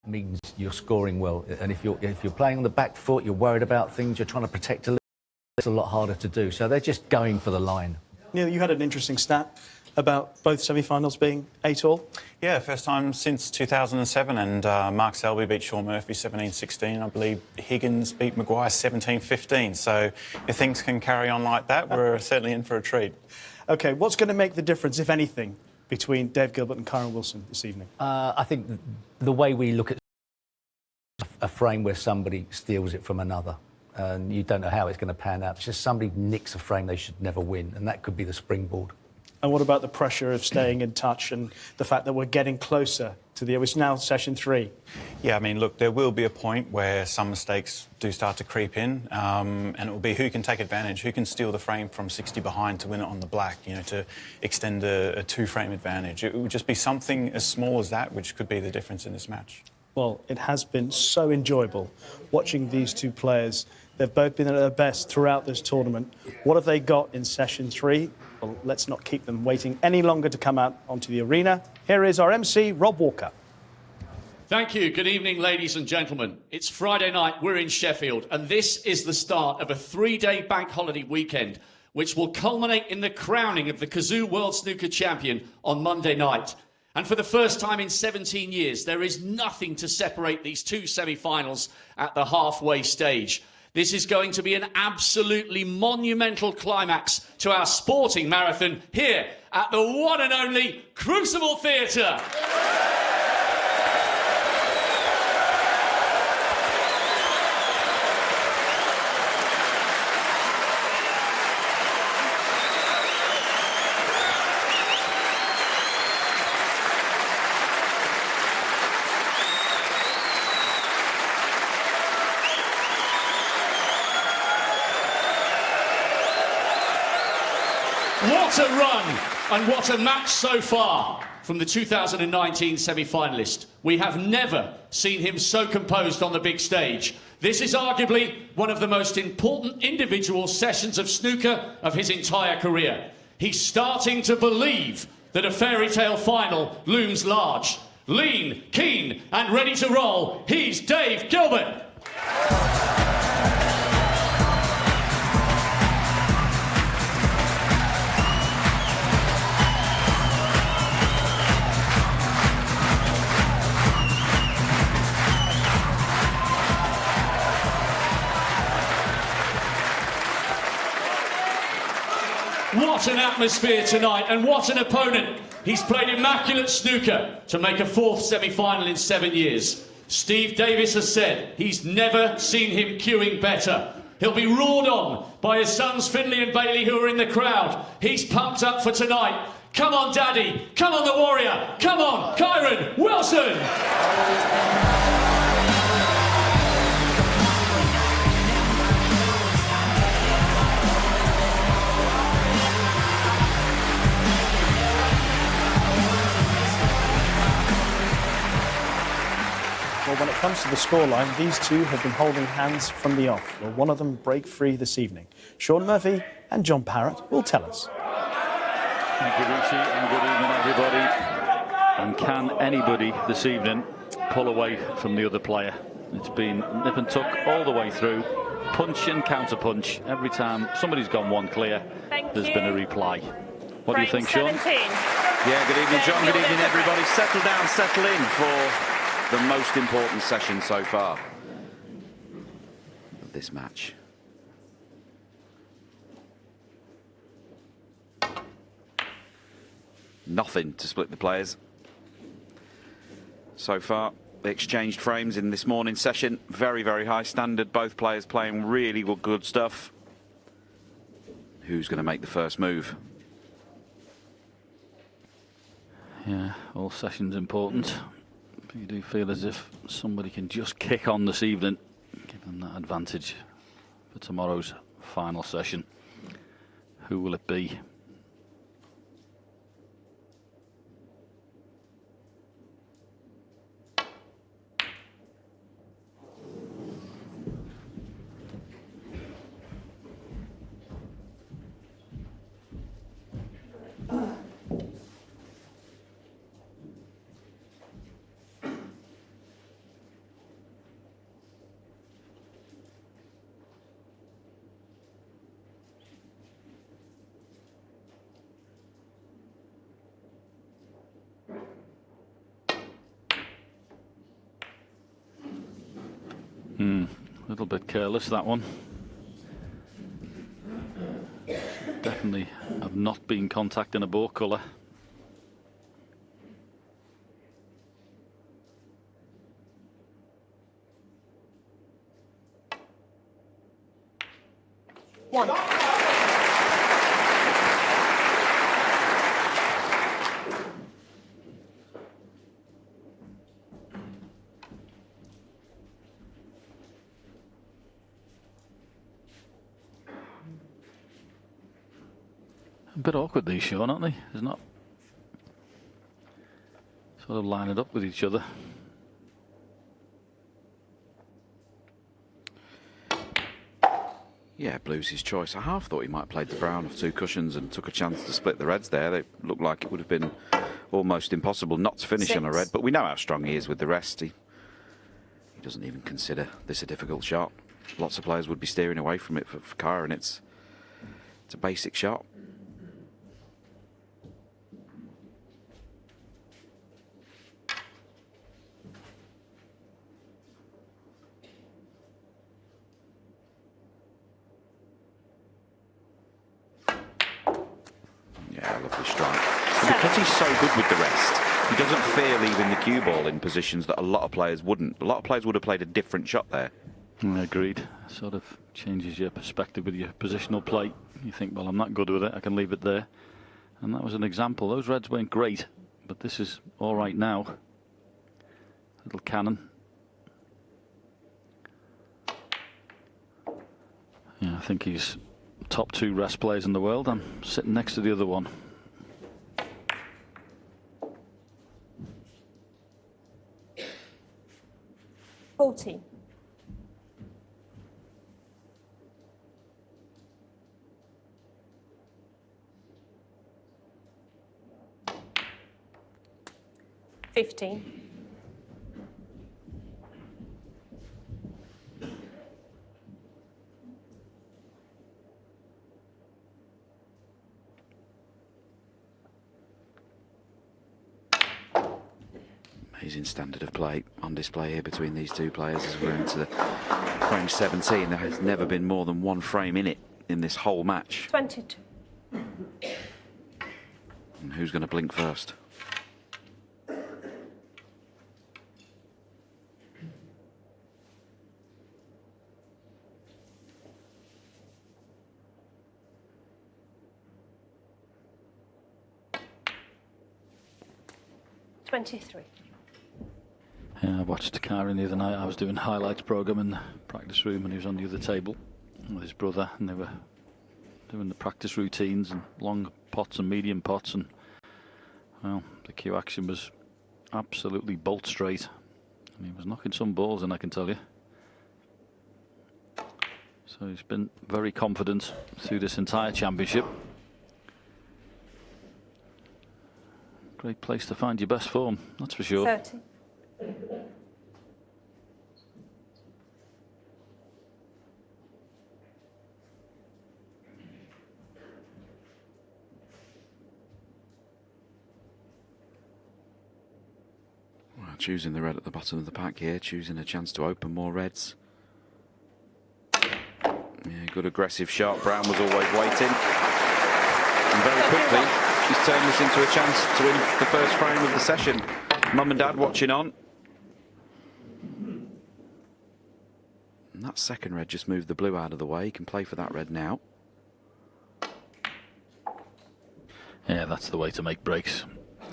means you're scoring well. And if you're playing on the back foot, you're worried about things, you're trying to protect a little, it's a lot harder to do. So they're just going for the line. Neil, you had an interesting stat about both semi-finals being 8-all. Yeah, first time since 2007, and Mark Selby beat Sean Murphy 17-16. I believe Higgins beat Maguire 17-15. So if things can carry on like that, we're certainly in for a treat. OK, what's going to make the difference, if anything, between Dave Gilbert and Kyren Wilson this evening? I think the way we look at a frame where somebody steals it from another, and you don't know how it's going to pan out. It's just somebody nicks a frame they should never win, and that could be the springboard. And what about the pressure of staying in touch and the fact that we're getting closer to it's now session 3? Yeah, I mean, look, there will be a point where some mistakes do start to creep in, and it will be who can take advantage, who can steal the frame from 60 behind to win it on the black, you know, to extend a two-frame advantage. It would just be something as small as that which could be the difference in this match. Well, it has been so enjoyable watching these two players. They've both been at their best throughout this tournament. What have they got in session 3? Well, let's not keep them waiting any longer to come out onto the arena. Here is our MC, Rob Walker. Thank you. Good evening, ladies and gentlemen. It's Friday night. We're in Sheffield, and this is the start of a 3-day bank holiday weekend, which will culminate in the crowning of the Kazoo World Snooker Champion on Monday night. And for the first time in 17 years, there is nothing to separate these two semi-finals at the halfway stage. This is going to be an absolutely monumental climax to our sporting marathon here at the one and only Crucible Theatre. What a run and what a match so far from the 2019 semi-finalist. We have never seen him so composed on the big stage. This is arguably one of the most important individual sessions of snooker of his entire career. He's starting to believe that a fairy tale final looms large. Lean, keen and ready to roll, he's Dave Gilbert. What an atmosphere tonight, and what an opponent. He's played immaculate snooker to make a 4th semi-final in 7 years. Steve Davis has said he's never seen him cueing better. He'll be roared on by his sons Finlay and Bailey, who are in the crowd. He's pumped up for tonight. Come on, Daddy. Come on, the Warrior. Come on, Kyren Wilson. Well, when it comes to the scoreline, these two have been holding hands from the off. Will one of them break free this evening? Sean Murphy and John Parrott will tell us. Thank you, Richie, and good evening, everybody. And can anybody this evening pull away from the other player? It's been nip and tuck all the way through, punch and counter punch. Every time somebody's gone one clear, there's been a reply. What do you think, Sean? 17. Yeah, good evening, John. Good evening, everybody. Settle down, settle in for the most important session so far of this match. Nothing to split the players. So far, they exchanged frames in this morning's session. Very, very high standard. Both players playing really good stuff. Who's going to make the first move? Yeah, all sessions important. But you do feel as if somebody can just kick on this evening, give them that advantage for tomorrow's final session. Who will it be? A little bit careless, that one. Definitely have not been contacting a ball colour. One. A bit awkward, these, Sean, aren't they? There's not sort of lining up with each other. Yeah, Blues his choice. I half thought he might have played the brown of 2 cushions and took a chance to split the reds there. They looked like it would have been almost impossible not to finish on a red, but we know how strong he is with the rest. He doesn't even consider this a difficult shot. Lots of players would be steering away from it for Kyren. It's a basic shot. Yeah, lovely strike. And because he's so good with the rest, he doesn't fear leaving the cue ball in positions that a lot of players wouldn't. A lot of players would have played a different shot there. Agreed. Sort of changes your perspective with your positional play. You think, well, I'm not good with it, I can leave it there. And that was an example. Those reds weren't great, but this is all right now. Little cannon. Yeah, I think he's top 2 rest players in the world. I'm sitting next to the other one. $40. $15. Amazing standard of play on display here between these two players as we're into the frame 17. There has never been more than 1 frame in it in this whole match. 22. And who's going to blink first? $23. Yeah, I watched Kyren the other night. I was doing highlights program in the practice room and he was on the other table with his brother, and they were doing the practice routines and long pots and medium pots, and well, the cue action was absolutely bolt straight and he was knocking some balls in, I can tell you. So he's been very confident through this entire championship. Great place to find your best form, that's for sure. 30. Well, choosing the red at the bottom of the pack here, choosing a chance to open more reds. Yeah, good aggressive shot. Brown was always waiting. And very quickly, she's turned this into a chance to win the first frame of the session. Mum and Dad watching on. And that second red just moved the blue out of the way. He can play for that red now. Yeah, that's the way to make breaks.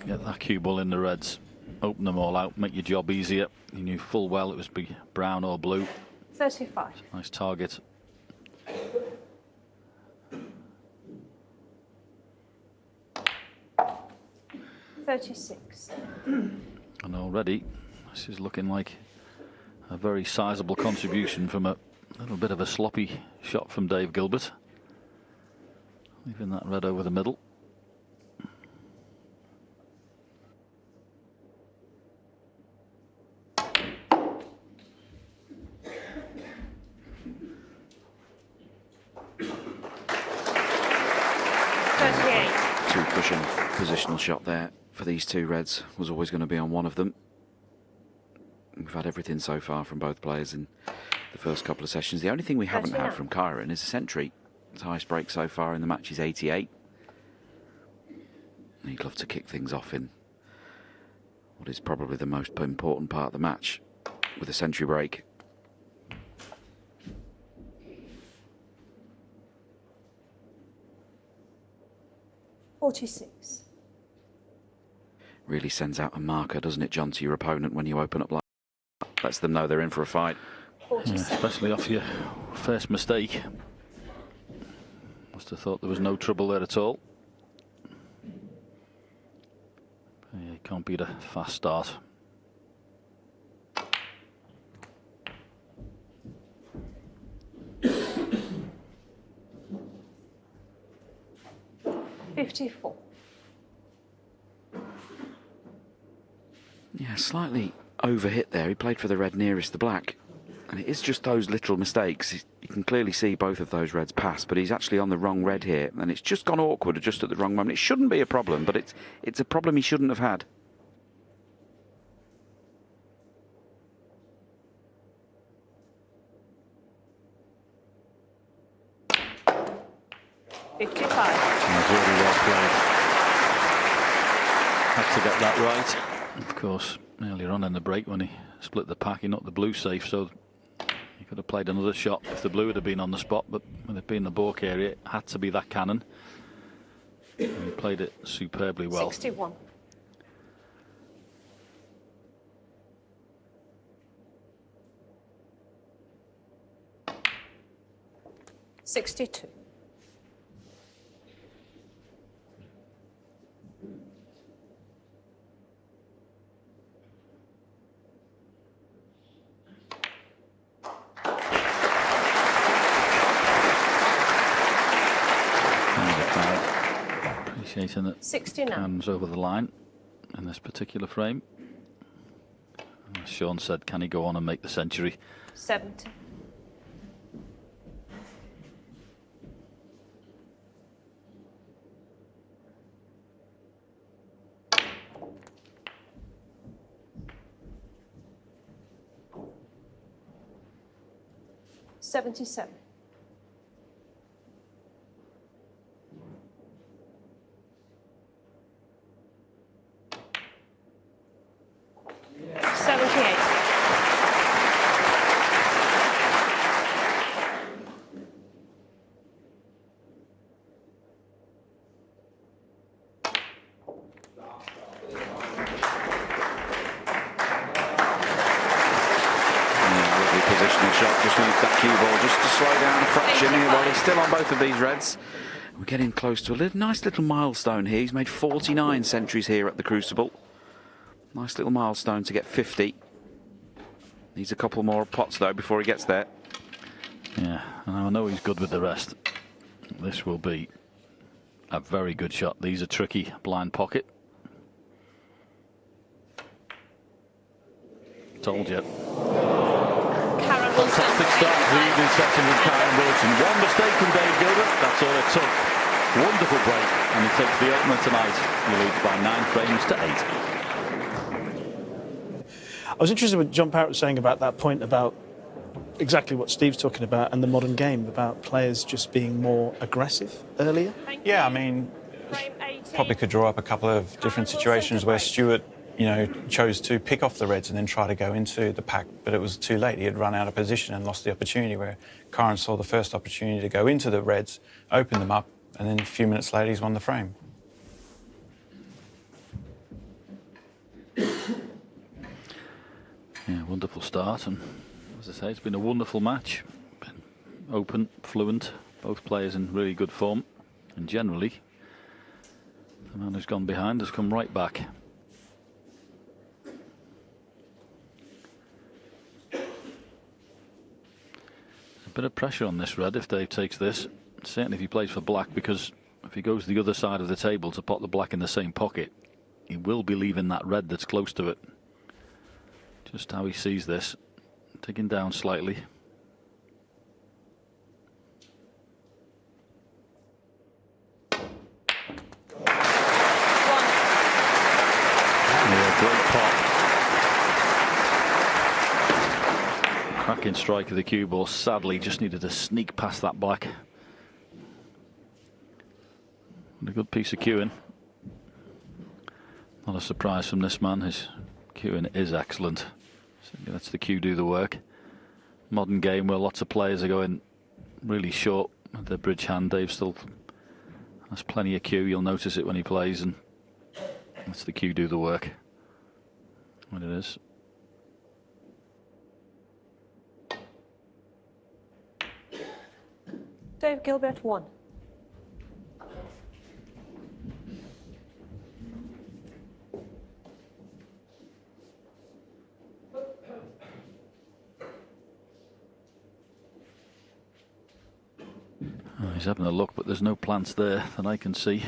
Get that cue ball in the reds, open them all out, make your job easier. You knew full well it was be brown or blue. 35. Nice target. $36. And already this is looking like a very sizable contribution from a little bit of a sloppy shot from Dave Gilbert, leaving that red over the middle. Two-cushion positional shot there for these two reds was always going to be on one of them. We've had everything so far from both players in the first couple of sessions. The only thing we haven't had 39. from Kyren is a century. His highest break so far in the match is 88. And he'd love to kick things off in what is probably the most important part of the match with a century break. $46. Really sends out a marker, doesn't it, John, to your opponent when you open up like that. Lets them know they're in for a fight. Yeah, especially off your first mistake. Must have thought there was no trouble there at all. Yeah, can't beat a fast start. $54. Yeah, slightly overhit there. He played for the red nearest the black. And it is just those little mistakes. You can clearly see both of those reds pass, but he's actually on the wrong red here. And it's just gone awkward just at the wrong moment. It shouldn't be a problem, but it's a problem he shouldn't have had. $55. That's really well played. Had to get that right. Of course, earlier on in the break when he split the pack, he knocked the blue safe, so he could have played another shot if the blue had been on the spot, but with it being the balk area, it had to be that cannon. And he played it superbly well. 61. $62. Appreciating that 69. hands over the line in this particular frame. As Sean said, can he go on and make the century? 70. $77. Positional shot, just needs that cue ball just to slow down a fraction here. Well, he's still on both of these reds. We're getting close to a nice little milestone here. He's made 49 centuries here at the Crucible. Nice little milestone to get 50. Needs a couple more pots though before he gets there. Yeah, and I know he's good with the rest. This will be a very good shot. These are tricky, blind pocket. Told you. Fantastic start to the evening session with Kyren Wilson. One mistake from Dave Gilbert, that's all it took. Wonderful break, and he takes the opener tonight. He leads by 9 frames to 8. I was interested in what John Parrott was saying about that point about exactly what Steve's talking about and the modern game, about players just being more aggressive earlier. Yeah, I mean, probably could draw up a couple of different situations where Stewart, you know, chose to pick off the reds and then try to go into the pack, but it was too late. He had run out of position and lost the opportunity, where Kyren saw the first opportunity to go into the reds, open them up, and then a few minutes later he's won the frame. Yeah, wonderful start, and as I say, it's been a wonderful match. Been open, fluent, both players in really good form, and generally the man who's gone behind has come right back. A bit of pressure on this red if Dave takes this, certainly if he plays for black, because if he goes the other side of the table to pot the black in the same pocket, he will be leaving that red that's close to it. Just how he sees this, digging down slightly. Yeah, great pot. Cracking strike of the cue ball. Sadly, just needed to sneak past that black. And a good piece of cueing. Not a surprise from this man. His cueing is excellent. So he lets the cue do the work. Modern game where lots of players are going really short with their bridge hand. Dave still has plenty of cue. You'll notice it when he plays, and lets the cue do the work. What it is. Dave Gilbert 1. Oh, he's having a look, but there's no plants there that I can see.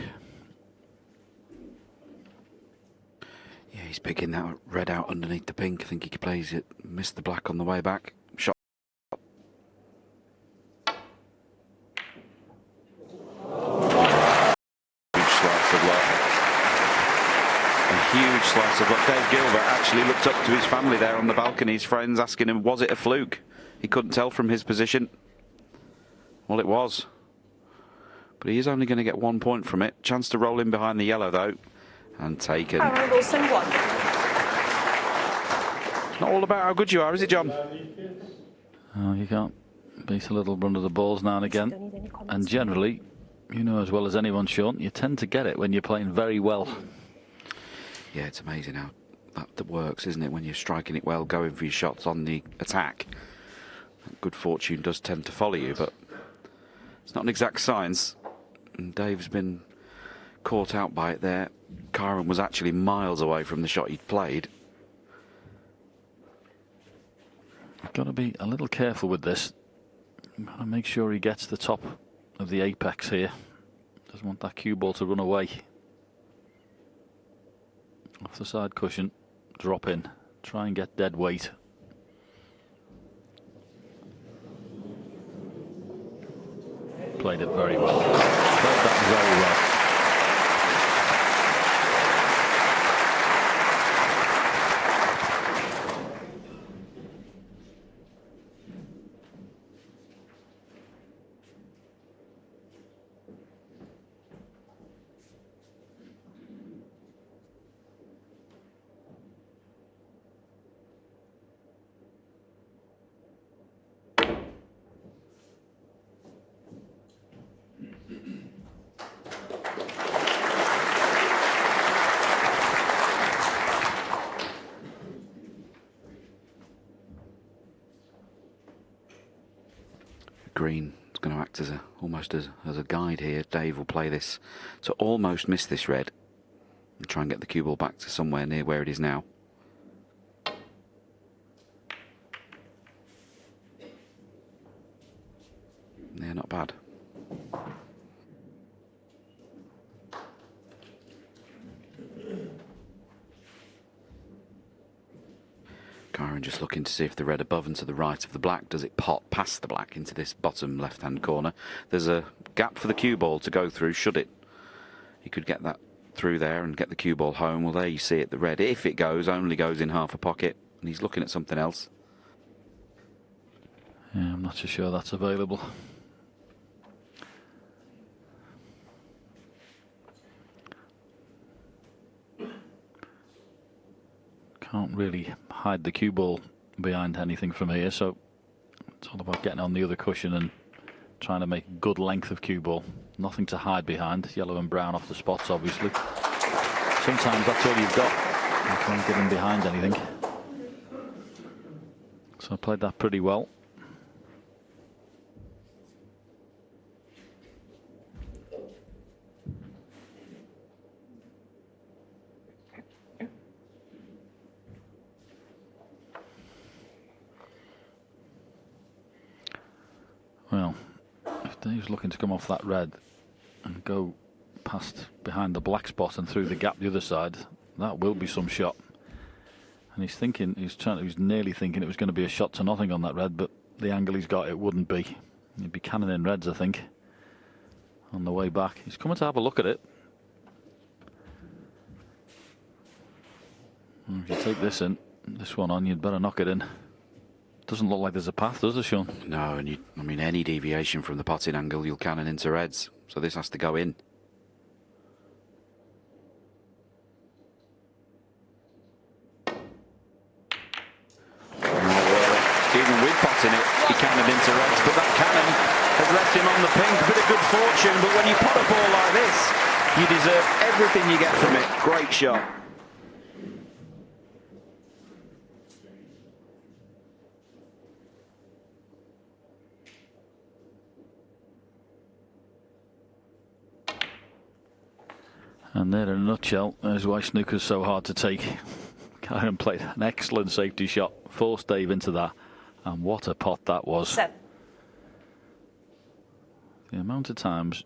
Yeah, he's picking that red out underneath the pink. I think he plays it. Missed the black on the way back. Shot. Huge slice of luck. A huge slice of luck. Dave Gilbert actually looked up to his family there on the balcony. His friends asking him, was it a fluke? He couldn't tell from his position. Well, it was. But he is only going to get 1 point from it. Chance to roll in behind the yellow, though. And taken. Kyren Wilson 1. It's not all about how good you are, is it, John? Oh, you can't beat a little run of the balls now and again. And generally, you know as well as anyone, Sean, you tend to get it when you're playing very well. Yeah, it's amazing how that works, isn't it? When you're striking it well, going for your shots on the attack. Good fortune does tend to follow you, but it's not an exact science. And Dave's been caught out by it there. Kyren was actually miles away from the shot he'd played. You've got to be a little careful with this. You've got to make sure he gets the top of the apex here. Doesn't want that cue ball to run away. Off the side cushion, drop in, try and get dead weight. Played it very well. Played that very well. Green is going to act as almost as a guide here. Dave will play this to almost miss this red and try and get the cue ball back to somewhere near where it is now. Yeah, not bad. Kyren just looking to see if the red above and to the right of the black, does it pop past the black into this bottom left-hand corner? There's a gap for the cue ball to go through, should it? He could get that through there and get the cue ball home. Well, there you see it, the red, if it goes, only goes in half a pocket, and he's looking at something else. Yeah, I'm not so sure that's available. Can't really hide the cue ball behind anything from here, so it's all about getting on the other cushion and trying to make good length of cue ball. Nothing to hide behind. Yellow and brown off the spots, obviously. Sometimes that's all you've got. You can't get in behind anything. So I played that pretty well. Well, if Dave's looking to come off that red and go past behind the black spot and through the gap the other side, that will be some shot. And he's thinking, he's nearly thinking it was going to be a shot to nothing on that red, but the angle he's got, it wouldn't be. He'd be cannoning reds, I think, on the way back. He's coming to have a look at it. If you take this one on, you'd better knock it in. Doesn't look like there's a path, does it, Sean? No, and I mean, any deviation from the potting angle, you'll cannon into reds. So this has to go in. Even with potting it, he cannoned into reds, but that cannon has left him on the pink. A bit of good fortune, but when you pot a ball like this, you deserve everything you get from it. Great shot. And there, in a nutshell, is why snooker's so hard to take. Kyren played an excellent safety shot, forced Dave into that, and what a pot that was. 7. The amount of times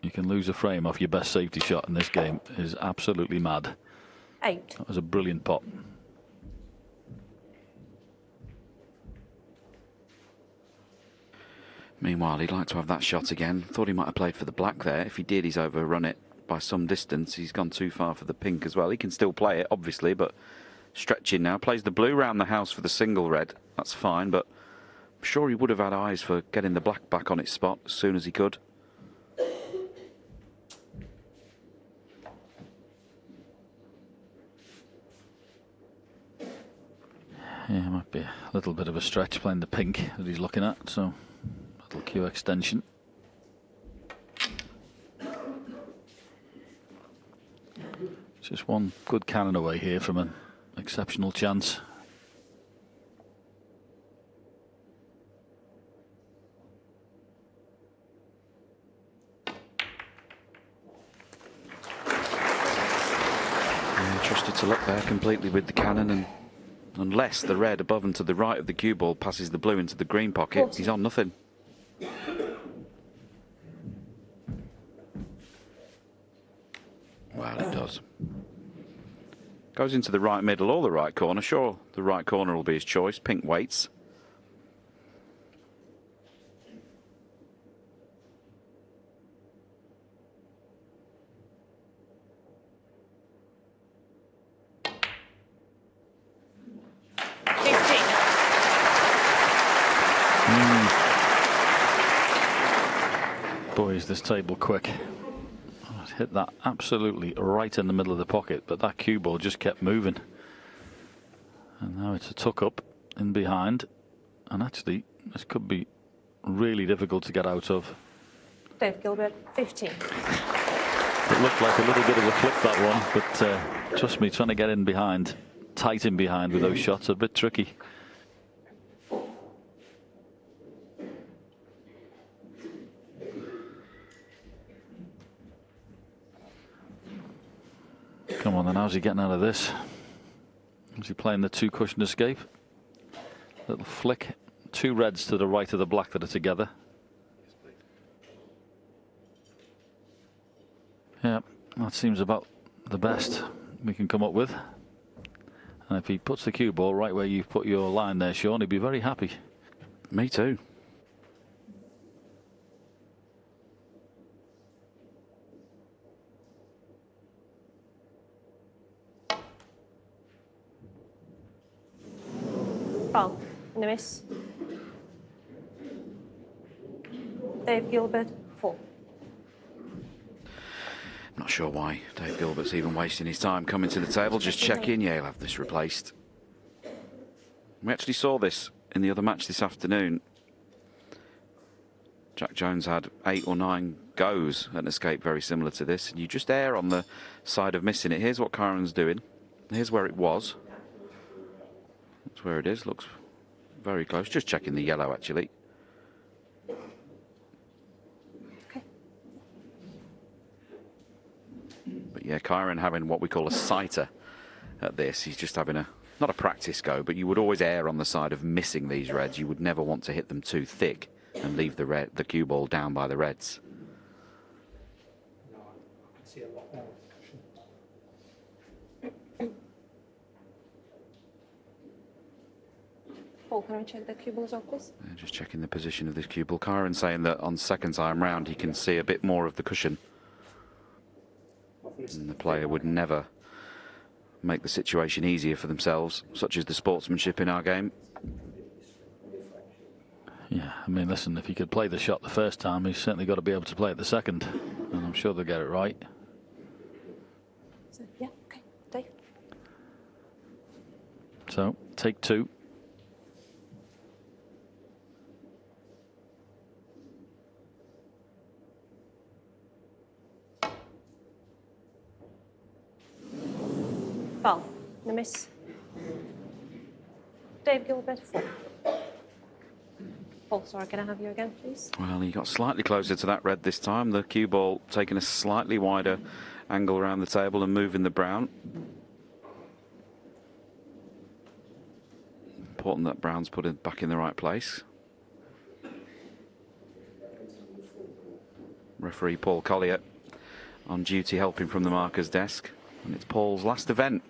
you can lose a frame off your best safety shot in this game is absolutely mad. 8. That was a brilliant pot. Meanwhile, he'd like to have that shot again. Thought he might have played for the black there. If he did, he's overrun it by some distance. He's gone too far for the pink as well. He can still play it, obviously, but stretching now. Plays the blue round the house for the single red. That's fine, but I'm sure he would have had eyes for getting the black back on its spot as soon as he could. Yeah, it might be a little bit of a stretch playing the pink that he's looking at, so little cue extension. Just one good cannon away here from an exceptional chance. Yeah, trusted to look there completely with the cannon, and unless the red above and to the right of the cue ball passes the blue into the green pocket, he's on nothing. Well, it does. Goes into the right middle or the right corner. Sure, the right corner will be his choice. Pink waits. Boy, is this table quick. Hit that absolutely right in the middle of the pocket, but that cue ball just kept moving. And now it's a tuck up in behind, and actually this could be really difficult to get out of. Dave Gilbert, 15. It looked like a little bit of a flip, that one, but trust me, trying to get in behind, tight in behind with those shots, a bit tricky. Come on then, how's he getting out of this? Is he playing the two cushion escape? Little flick, two reds to the right of the black that are together. Yeah, that seems about the best we can come up with. And if he puts the cue ball right where you've put your line there, Sean, he'd be very happy. Me too. Foul. And a miss. Dave Gilbert, 4. Not sure why Dave Gilbert's even wasting his time coming to the table. Just checking. Yeah, he'll have this replaced. We actually saw this in the other match this afternoon. Jack Jones had 8 or 9 goes at an escape very similar to this. And you just err on the side of missing it. Here's what Kyren's doing. Here's where it was. That's where it is. Looks very close. Just checking the yellow, actually. Okay. But yeah, Kyren having what we call a sighter at this. He's just having not a practice go, but you would always err on the side of missing these reds. You would never want to hit them too thick and leave the cue ball down by the reds. Paul, can I check the cue balls off, please? Just checking the position of this cue ball. Kyren saying that on second time round he can see a bit more of the cushion. And the player would never make the situation easier for themselves, such as the sportsmanship in our game. Yeah, I mean, listen, if he could play the shot the first time, he's certainly got to be able to play it the second. And I'm sure they'll get it right. So, yeah, okay, Dave. So, take 2. Ball, no miss. Dave Gilbert, 4. Paul, sorry, can I have you again, please? Well, he got slightly closer to that red this time. The cue ball taking a slightly wider angle around the table and moving the brown. Important that brown's put it back in the right place. Referee Paul Collier on duty helping from the marker's desk. And it's Paul's last event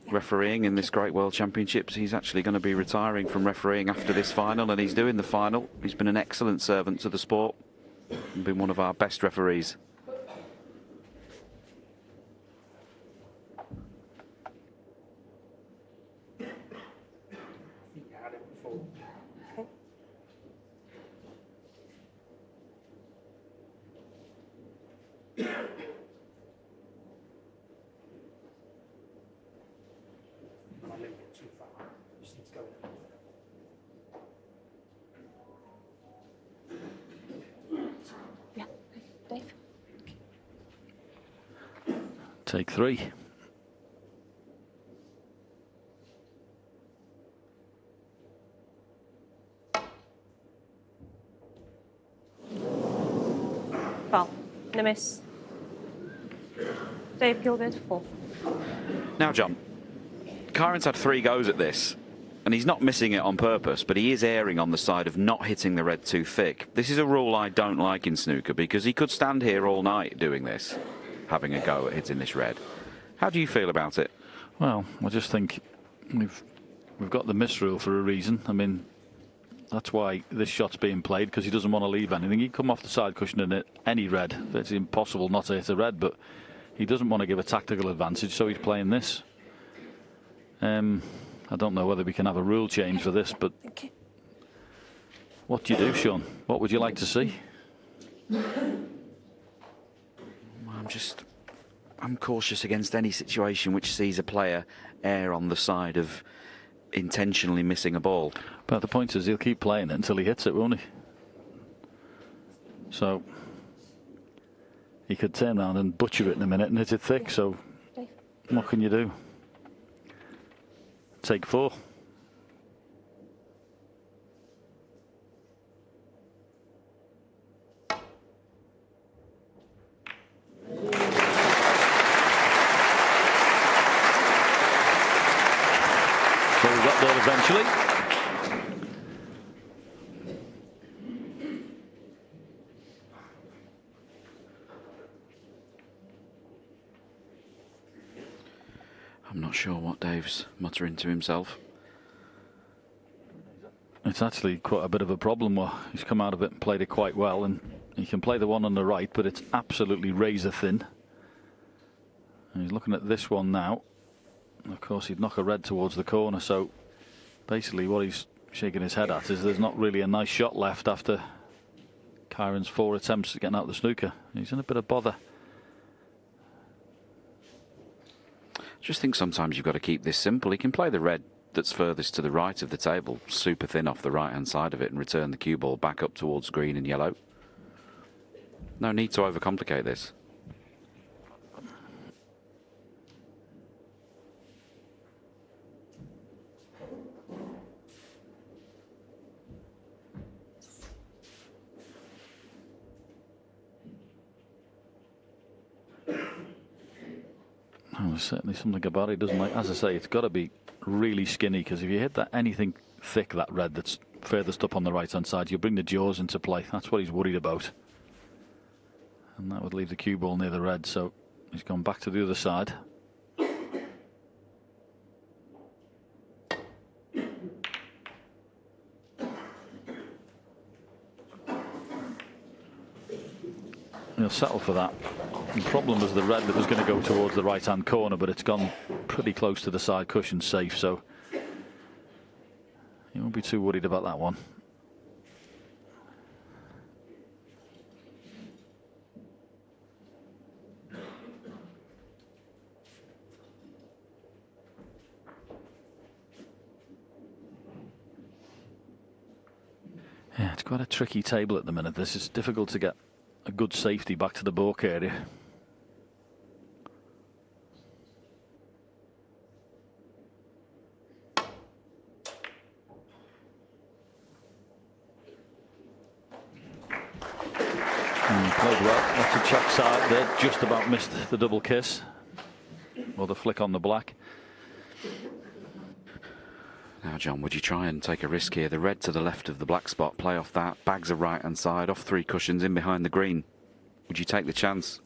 refereeing in this Great World Championships. He's actually going to be retiring from refereeing after this final, and he's doing the final. He's been an excellent servant to the sport and been one of our best referees. Yeah, okay, Dave. Take 3. Ball, no miss. Dave Gilbert, 4. Now, John, Kyren's had 3 goes at this, and he's not missing it on purpose, but he is erring on the side of not hitting the red too thick. This is a rule I don't like in snooker, because he could stand here all night doing this, having a go at hitting this red. How do you feel about it? Well, I just think we've got the miss rule for a reason. I mean, that's why this shot's being played, because he doesn't want to leave anything. He'd come off the side cushion and hit any red. It's impossible not to hit a red, but he doesn't want to give a tactical advantage, so he's playing this. I don't know whether we can have a rule change for this, but what do you do, Sean? What would you like to see? I'm cautious against any situation which sees a player err on the side of intentionally missing a ball. But the point is, he'll keep playing it until he hits it, won't he? So he could turn around and butcher it in a minute and hit it thick, so what can you do? Take 4. So we got there eventually. I'm not sure what Dave's muttering to himself. It's actually quite a bit of a problem. He's come out of it and played it quite well, and he can play the one on the right, but it's absolutely razor thin. And he's looking at this one now. And of course, he'd knock a red towards the corner, so basically what he's shaking his head at is there's not really a nice shot left after Kyren's 4 attempts at getting out the snooker. He's in a bit of bother. I just think sometimes you've got to keep this simple. He can play the red that's furthest to the right of the table, super thin off the right-hand side of it, and return the cue ball back up towards green and yellow. No need to overcomplicate this. Oh, there's certainly something about it he doesn't like. As I say, it's got to be really skinny, because if you hit that anything thick, that red that's furthest up on the right hand side, you'll bring the jaws into play. That's what he's worried about, and that would leave the cue ball near the red, so he's gone back to the other side. He'll settle for that. The problem was the red that was going to go towards the right hand corner, but it's gone pretty close to the side cushion safe, so he won't be too worried about that one. Yeah, it's quite a tricky table at the minute. This is difficult to get a good safety back to the baulk area. Played well. Lots of check side there. Just about missed the double kiss. Or the flick on the black. Now, John, would you try and take a risk here? The red to the left of the black spot, play off that. Bags are right hand side, off 3 cushions in behind the green. Would you take the chance?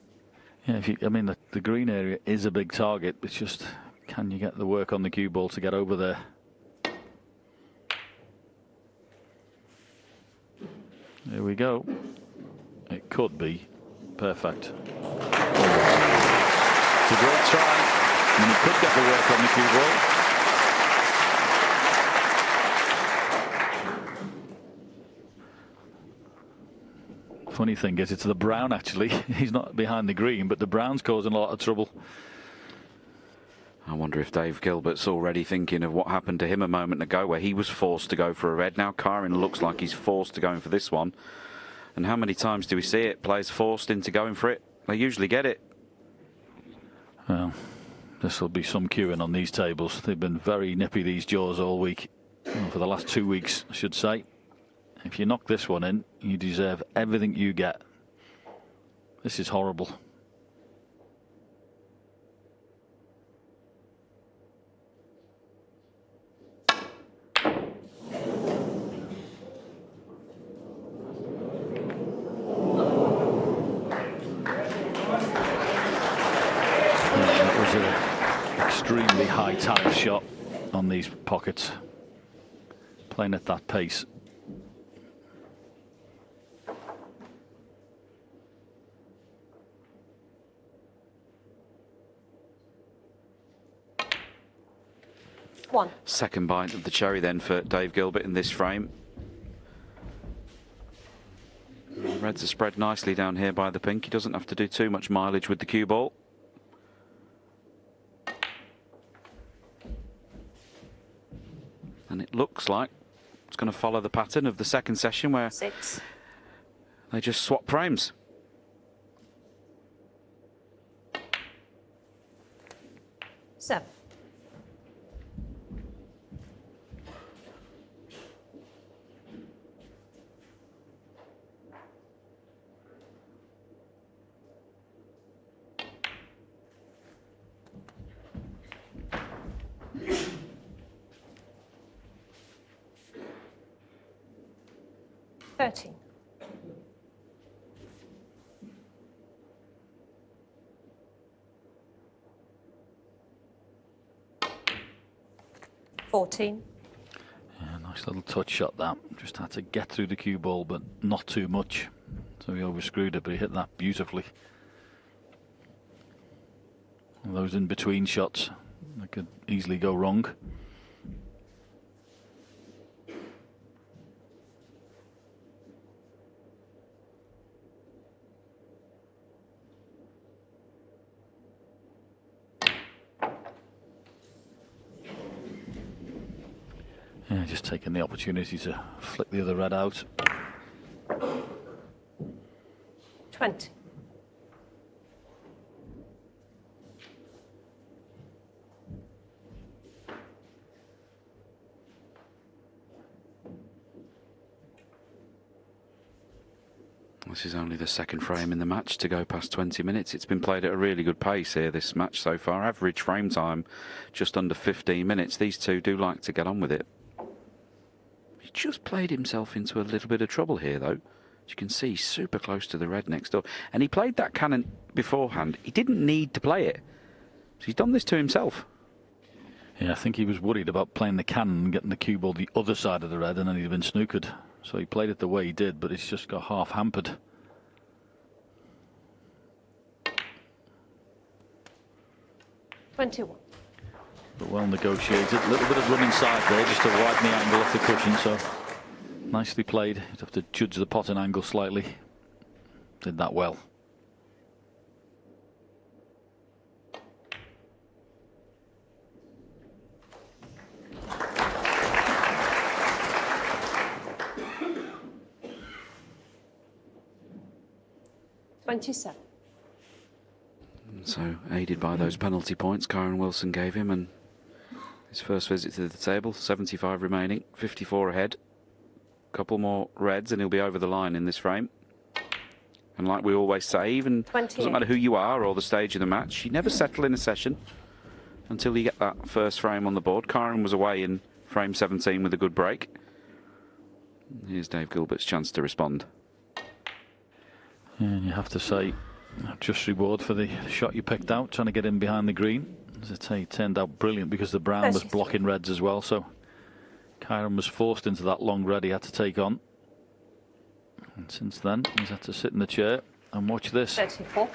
Yeah, I mean, the green area is a big target. It's just, can you get the work on the cue ball to get over there? There we go. It could be perfect. It's a great try. And he could get the work on the cue ball. Funny thing is, it's the brown actually. He's not behind the green, but the brown's causing a lot of trouble. I wonder if Dave Gilbert's already thinking of what happened to him a moment ago, where he was forced to go for a red. Now Kyren looks like he's forced to go in for this one. And how many times do we see it? Players forced into going for it. They usually get it. Well, this will be some queuing on these tables. They've been very nippy, these jaws, all week. Well, for the last 2 weeks, I should say. If you knock this one in, you deserve everything you get. This is horrible. That was an extremely high tariff shot on these pockets. Playing at that pace. One. Second bite of the cherry then for Dave Gilbert in this frame. Reds are spread nicely down here by the pink. He doesn't have to do too much mileage with the cue ball. And it looks like it's going to follow the pattern of the second session where 6. they just swap frames. Seven. Thirteen. $14. Yeah, nice little touch shot that. Just had to get through the cue ball, but not too much. So he overscrewed it, but he hit that beautifully. And those in between shots, that could easily go wrong. Yeah, just taking the opportunity to flick the other red out. 20. This is only the second frame in the match to go past 20 minutes. It's been played at a really good pace here, this match so far. Average frame time just under 15 minutes. These two do like to get on with it. He just played himself into a little bit of trouble here, though. As you can see, super close to the red next door. And he played that cannon beforehand. He didn't need to play it. So he's done this to himself. Yeah, I think he was worried about playing the cannon and getting the cue ball the other side of the red, and then he'd have been snookered. So he played it the way he did, but it's just got half hampered. $21. But well negotiated. A little bit of run inside there just to widen the angle off the cushion. So nicely played. You'd have to judge the potting angle slightly. Did that well. 27. So, aided by those penalty points Kyren Wilson gave him, and his first visit to the table, 75 remaining, 54 ahead. Couple more reds and he'll be over the line in this frame. And like we always say, even doesn't matter who you are or the stage of the match, you never settle in a session until you get that first frame on the board. Kyren was away in frame 17 with a good break. Here's Dave Gilbert's chance to respond. And you have to say, just reward for the shot you picked out, trying to get in behind the green. As I say, it turned out brilliant because the brown was blocking reds as well. So Kyren was forced into that long red he had to take on. And since then, he's had to sit in the chair and watch this. 34.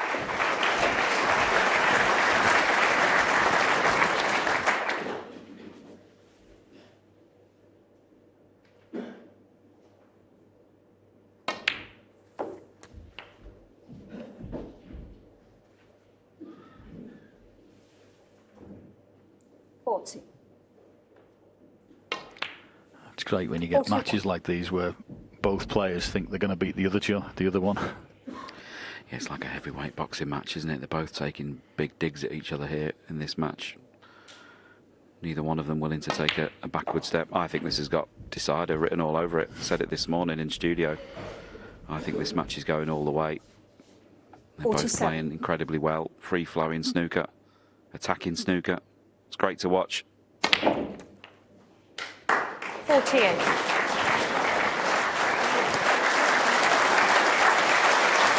It's great when you get matches like these where both players think they're going to beat the other one. Yeah, it's like a heavyweight boxing match, isn't it? They're both taking big digs at each other here in this match. Neither one of them willing to take a backward step. I think this has got decider written all over it. I said it this morning in studio. I think this match is going all the way. They're both playing incredibly well. Free-flowing snooker, attacking snooker. It's great to watch. 48.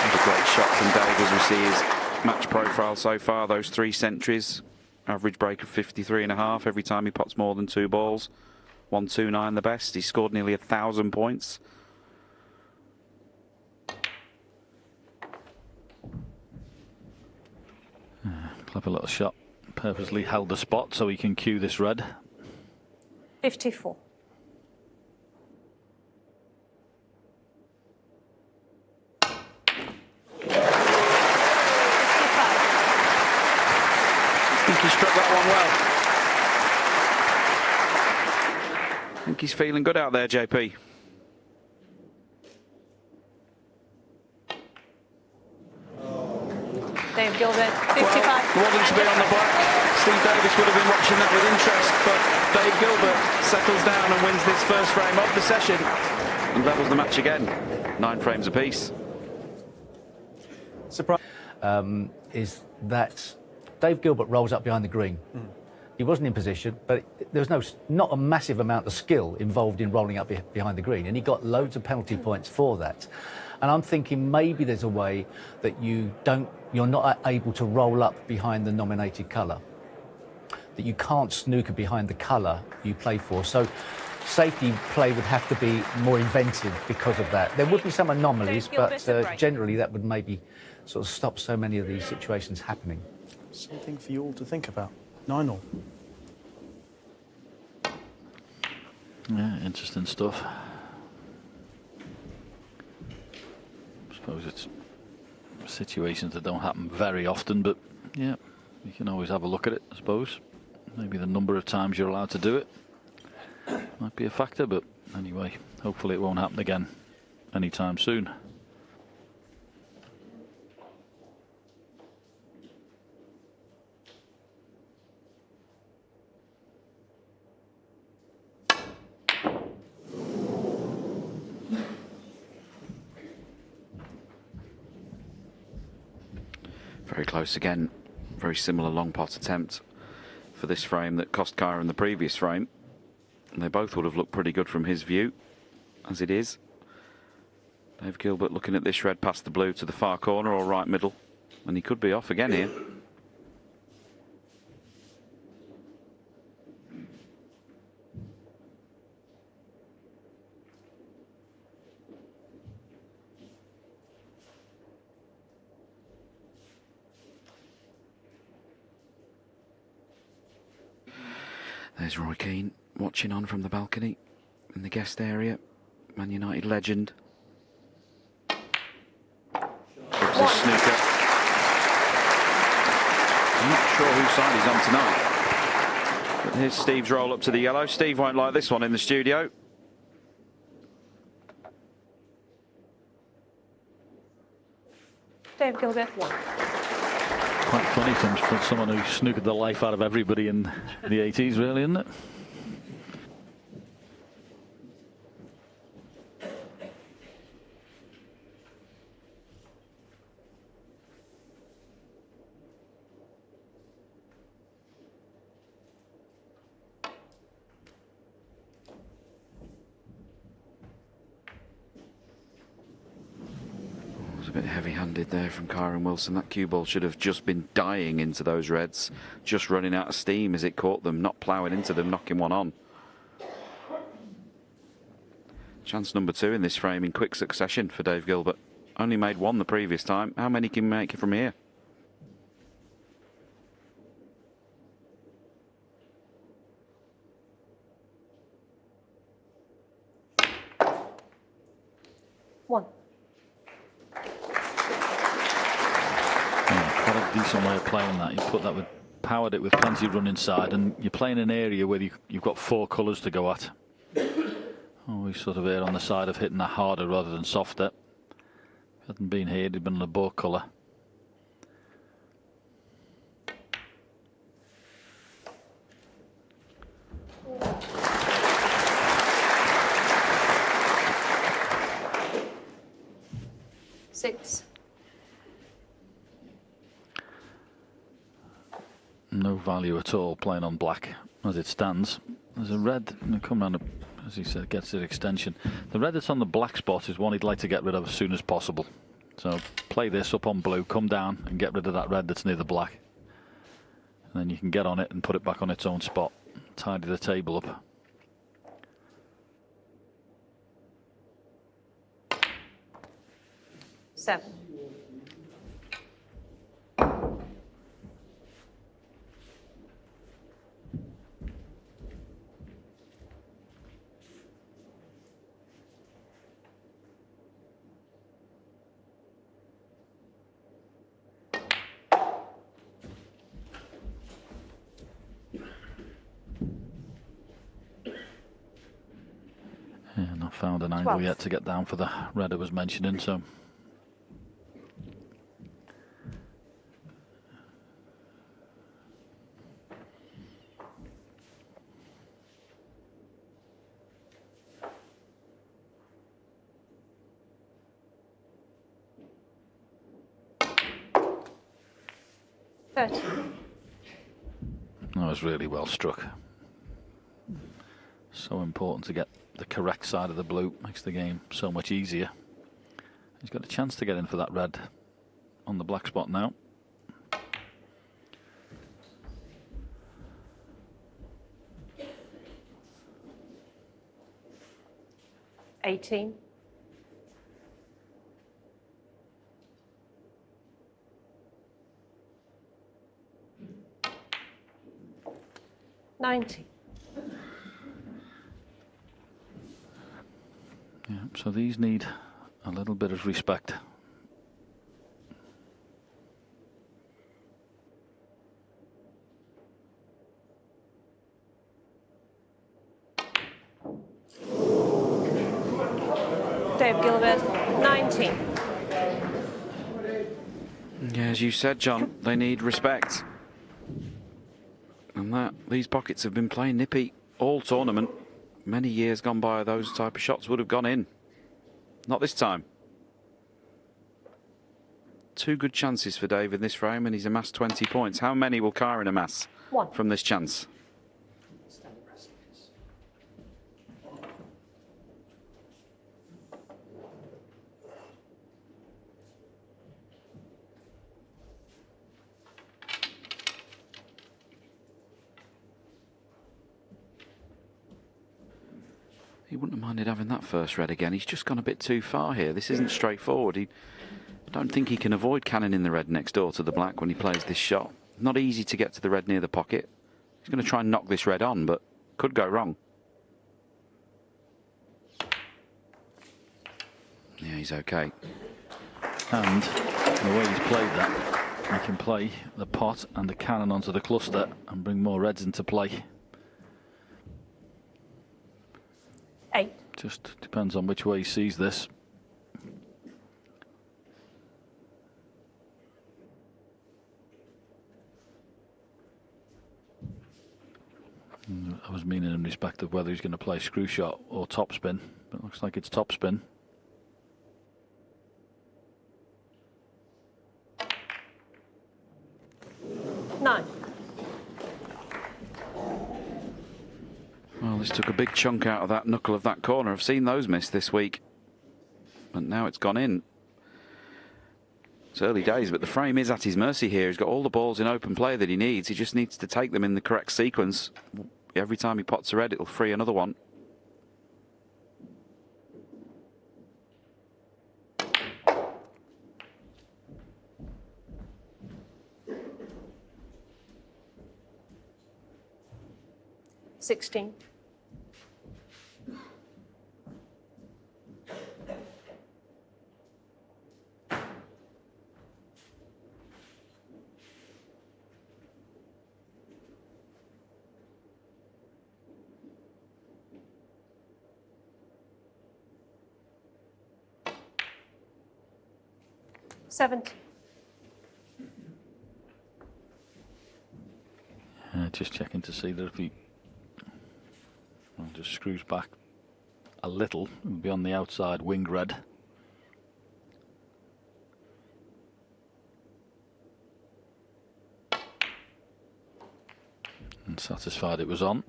A great shot from Dave as we see his match profile so far. Those 3 centuries, average break of 53.5 every time he pots more than 2 balls. 129 the best. He scored nearly 1,000 points. Clever little shot. Purposely held the spot so he can cue this red. 54. He struck that one well. I think he's feeling good out there, JP. Dave Gilbert, 55. Well, wasn't to be on the black. Steve Davis would have been watching that with interest, but Dave Gilbert settles down and wins this first frame of the session and levels the match again. 9 frames apiece. Surprise. Is that Dave Gilbert rolls up behind the green. He wasn't in position, but there was not a massive amount of skill involved in rolling up behind the green, and he got loads of penalty points for that. And I'm thinking maybe there's a way that you're not able to roll up behind the nominated colour, that you can't snooker behind the colour you play for. So safety play would have to be more inventive because of that. There would be some anomalies, but generally that would maybe sort of stop so many of these situations happening. Something for you all to think about. 9-all. Yeah, interesting stuff. I suppose it's situations that don't happen very often, but yeah, you can always have a look at it, I suppose. Maybe the number of times you're allowed to do it might be a factor, but anyway, hopefully it won't happen again anytime soon. Very close again. Very similar long pot attempt for this frame that cost Kyren the previous frame. And they both would have looked pretty good from his view, as it is. Dave Gilbert looking at this red past the blue to the far corner or right middle. And he could be off again here. There's Roy Keane watching on from the balcony in the guest area. Man United legend. Gives us snooker. I'm not sure whose side he's on tonight. But here's Steve's roll up to the yellow. Steve won't like this one in the studio. Dave Gilbert, 1. Quite funny from someone who snookered the life out of everybody in the 80s, really, isn't it? A bit heavy-handed there from Kyren Wilson. That cue ball should have just been dying into those reds, just running out of steam as it caught them, not ploughing into them, knocking one on. Chance number 2 in this frame in quick succession for Dave Gilbert. Only made 1 the previous time. How many can he make from here? One. Decent way of playing that. You put that with, powered it with plenty of run inside, and you're playing an area where you've got 4 colours to go at. Always sort of err on the side of hitting that harder rather than softer. If it hadn't been here, it'd been on a board colour. Six. No value at all playing on black as it stands. There's a red, come round, as he said, gets it extension. The red that's on the black spot is one he'd like to get rid of as soon as possible. So play this up on blue, come down and get rid of that red that's near the black. And then you can get on it and put it back on its own spot. Tidy the table up. Seven. Yeah, not found an angle yet to get down for the red I was mentioning, so. That was really well struck. So important to get the correct side of the blue. Makes the game so much easier. He's got a chance to get in for that red on the black spot now. $18. 90. Yeah, so these need a little bit of respect. Dave Gilbert, 19. Yeah, as you said, John, they need respect. And these pockets have been playing nippy all tournament. Many years gone by, those type of shots would have gone in. Not this time. 2 good chances for Dave in this frame, and he's amassed 20 points. How many will Kyren amass from this chance? He wouldn't have minded having that first red again. He's just gone a bit too far here. This isn't straightforward. I don't think he can avoid cannoning the red next door to the black when he plays this shot. Not easy to get to the red near the pocket. He's going to try and knock this red on, but could go wrong. Yeah, he's okay. And the way he's played that, he can play the pot and the cannon onto the cluster and bring more reds into play. 8. Just depends on which way he sees this. respect of whether he's going to play screw shot or topspin. But it looks like it's topspin. Nine. Well, this took a big chunk out of that knuckle of that corner. I've seen those miss this week. But now it's gone in. It's early days, but the frame is at his mercy here. He's got all the balls in open play that he needs. He just needs to take them in the correct sequence. Every time he pots a red, it'll free another one. Sixteen. Seventeen. Just checking to see that if he just screws back a little, it'll be on the outside wing red. And satisfied it was on.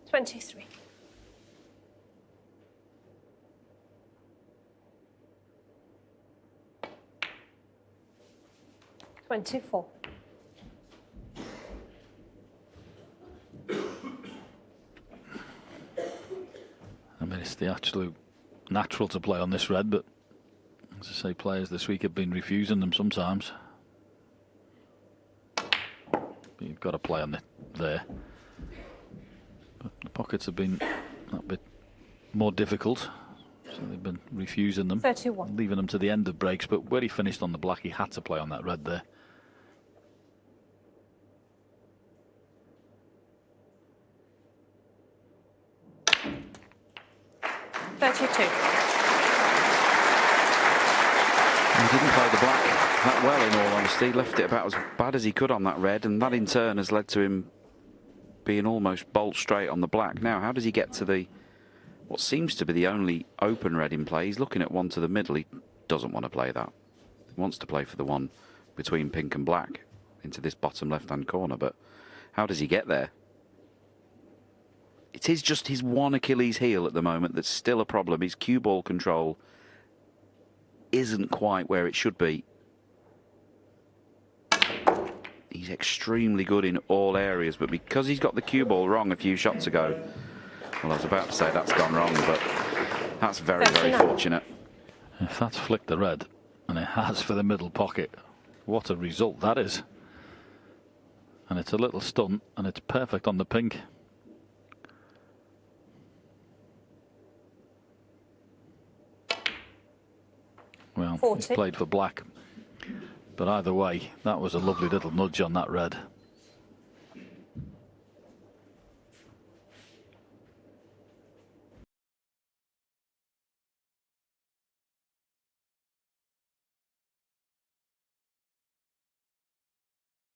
Twenty-three. Twenty-four. I mean, it's the absolute natural to play on this red, but as I say, players this week have been refusing them sometimes. But you've got to play on it there. But the pockets have been that bit more difficult, so they've been refusing them, 31. leaving them to the end of breaks. But where he finished on the black, he had to play on that red there. 32. He didn't play the black that well, in all honesty. Left it about as bad as he could on that red, and that in turn has led to him being almost bolt straight on the black. Now, how does he get to the what seems to be the only open red in play? He's looking at one to the middle. He doesn't want to play that. He wants to play for the one between pink and black into this bottom left-hand corner, but how does he get there? It is just his one Achilles heel at the moment that's still a problem. His cue ball control isn't quite where it should be. He's extremely good in all areas, but because he's got the cue ball wrong a few shots ago, well, I was about to say that's gone wrong, but that's very, very fortunate. If that's flicked the red, and it has for the middle pocket, what a result that is. And it's a little stunt, and it's perfect on the pink. Well, 40. he's played for black. But either way, that was a lovely little nudge on that red.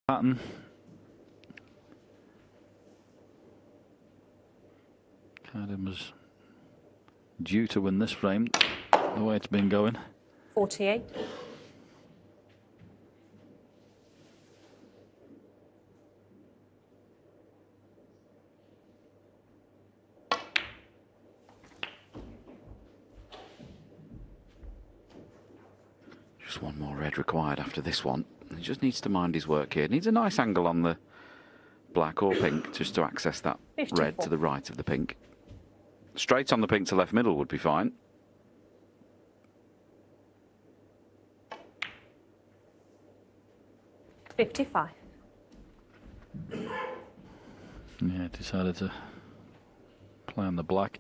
Pattern. Kyren was due to win this frame, the way it's been going. 48. Just one more red required after this one. He just needs to mind his work here. Needs a nice angle on the black or pink just to access that 54. red to the right of the pink. Straight on the pink to left middle would be fine. $55. Yeah, decided to play on the black.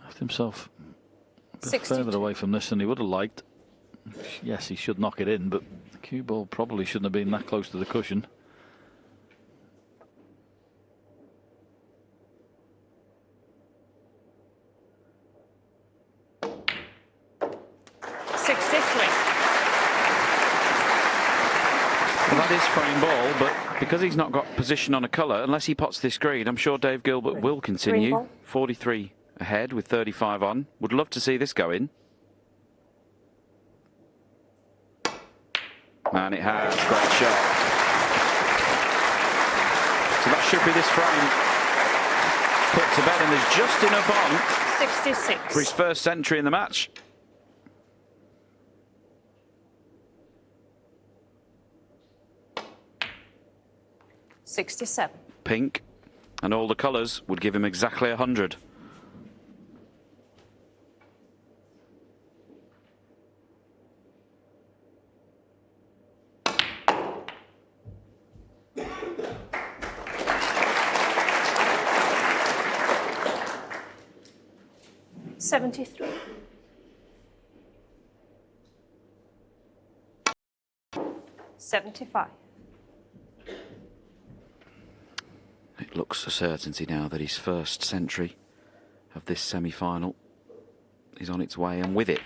Left himself a bit 62. further away from this than he would have liked. Yes, he should knock it in, but the Cue ball probably shouldn't have been that close to the cushion. Well, that is frame ball, but because he's not got position on a colour, unless he pots this green, I'm sure Dave Gilbert will continue. 43 ahead with 35 on. Would love to see this go in. And it has. Great shot. So that should be this frame. Put to bed, and there's just enough on 66 for his first century in the match. $67. Pink, and all the colours would give him exactly 100. $73. $75. It looks a certainty now that his first century of this semi-final is on its way, and with it,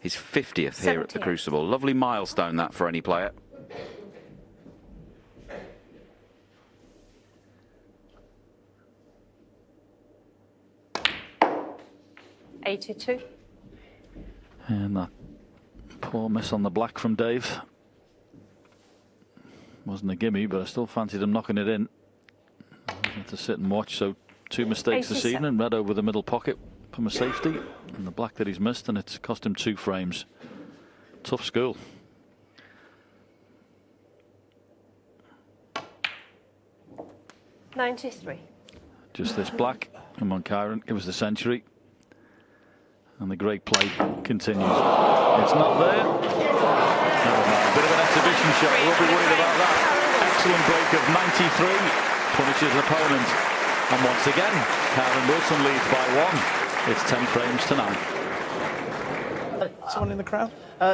his 50th here at the Crucible. Lovely milestone that for any player. $82. And that poor miss on the black from Dave. Wasn't a gimme, but I still fancied him knocking it in. Had to sit and watch. So 2 mistakes this evening. Red over the middle pocket from a safety, and the black that he's missed, and it's cost him 2 frames. Tough school. $93. Just this black. Come on, Kyren. It was the century. And the great play continues. It's not there. Never mind. A bit of an exhibition shot. We'll be worried about that. Excellent break of 93. Punishes opponent. And once again, Kyren Wilson leads by 1. It's 10 frames to 9. Someone in the crowd?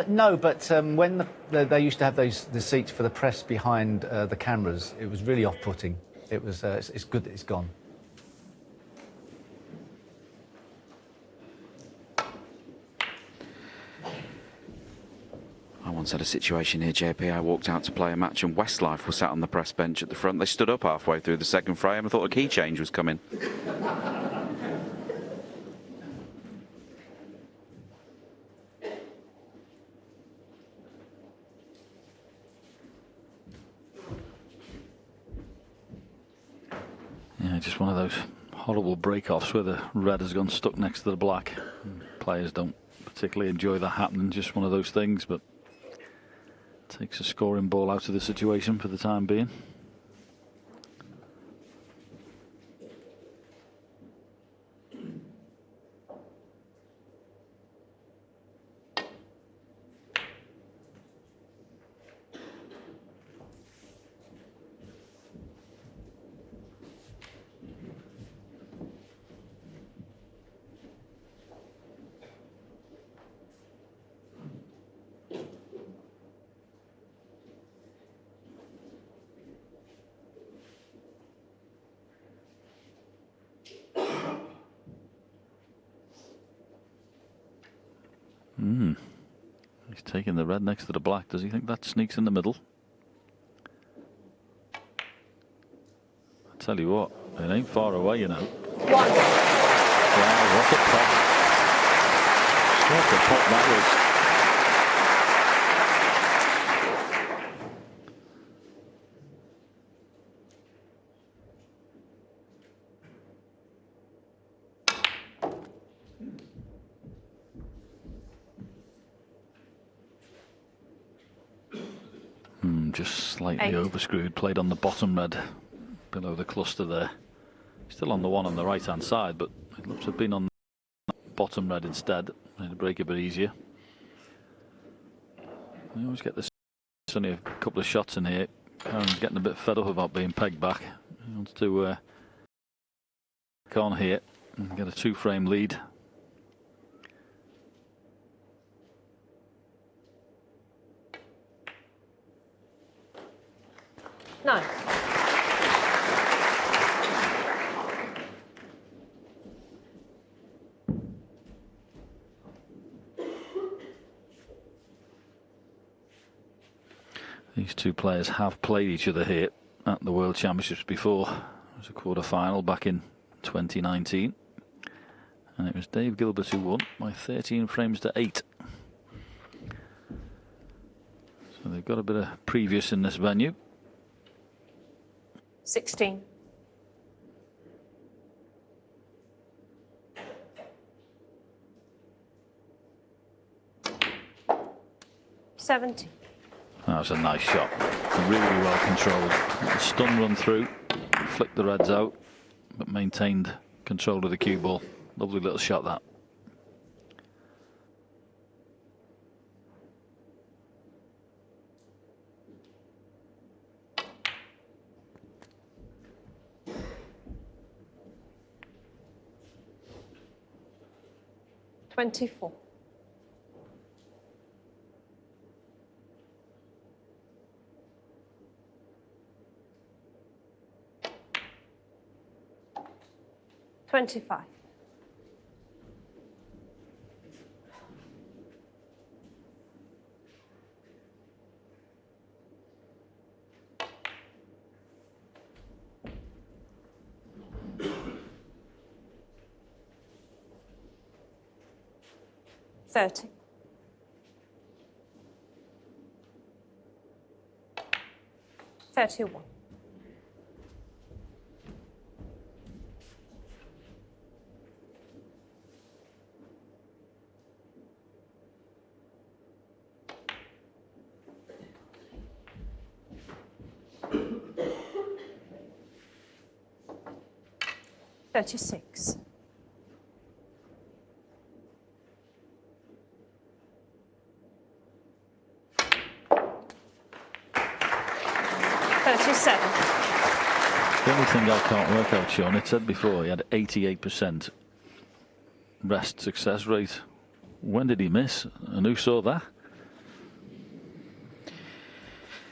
No, but when they used to have the seats for the press behind the cameras, it was really off-putting. It was. It's good that it's gone. I once had a situation here, JP. I walked out to play a match and Westlife was sat on the press bench at the front. They stood up halfway through the second frame. I thought a key change was coming. Yeah, just one of those horrible break-offs where the red has gone stuck next to the black. Players don't particularly enjoy that happening. Just one of those things, but takes a scoring ball out of the situation for the time being. He's taking the red next to the black. Does he think that sneaks in the middle? I tell you what, it ain't far away, you know. Wow, what a pot. What a pot that was. Just slightly overscrewed, played on the bottom red below the cluster there. Still on the one on the right hand side, but it looks to have been on the bottom red instead. Made the break a bit easier. I always get this. It's only a couple of shots in here. Kyren's getting a bit fed up about being pegged back. He wants to go on here and get a 2-frame lead. 9. These two players have played each other here at the World Championships before. It was a quarter-final back in 2019. And it was Dave Gilbert who won by 13 frames to 8. So they've got a bit of previous in this venue. 16. $70. That was a nice shot. Really well controlled. A stun run through, flicked the reds out, but maintained control of the cue ball. Lovely little shot that. $24. $25. $30. $31. $36. $37. The only thing I can't work out, Sean, it said before he had 88% rest success rate. When did he miss? And who saw that?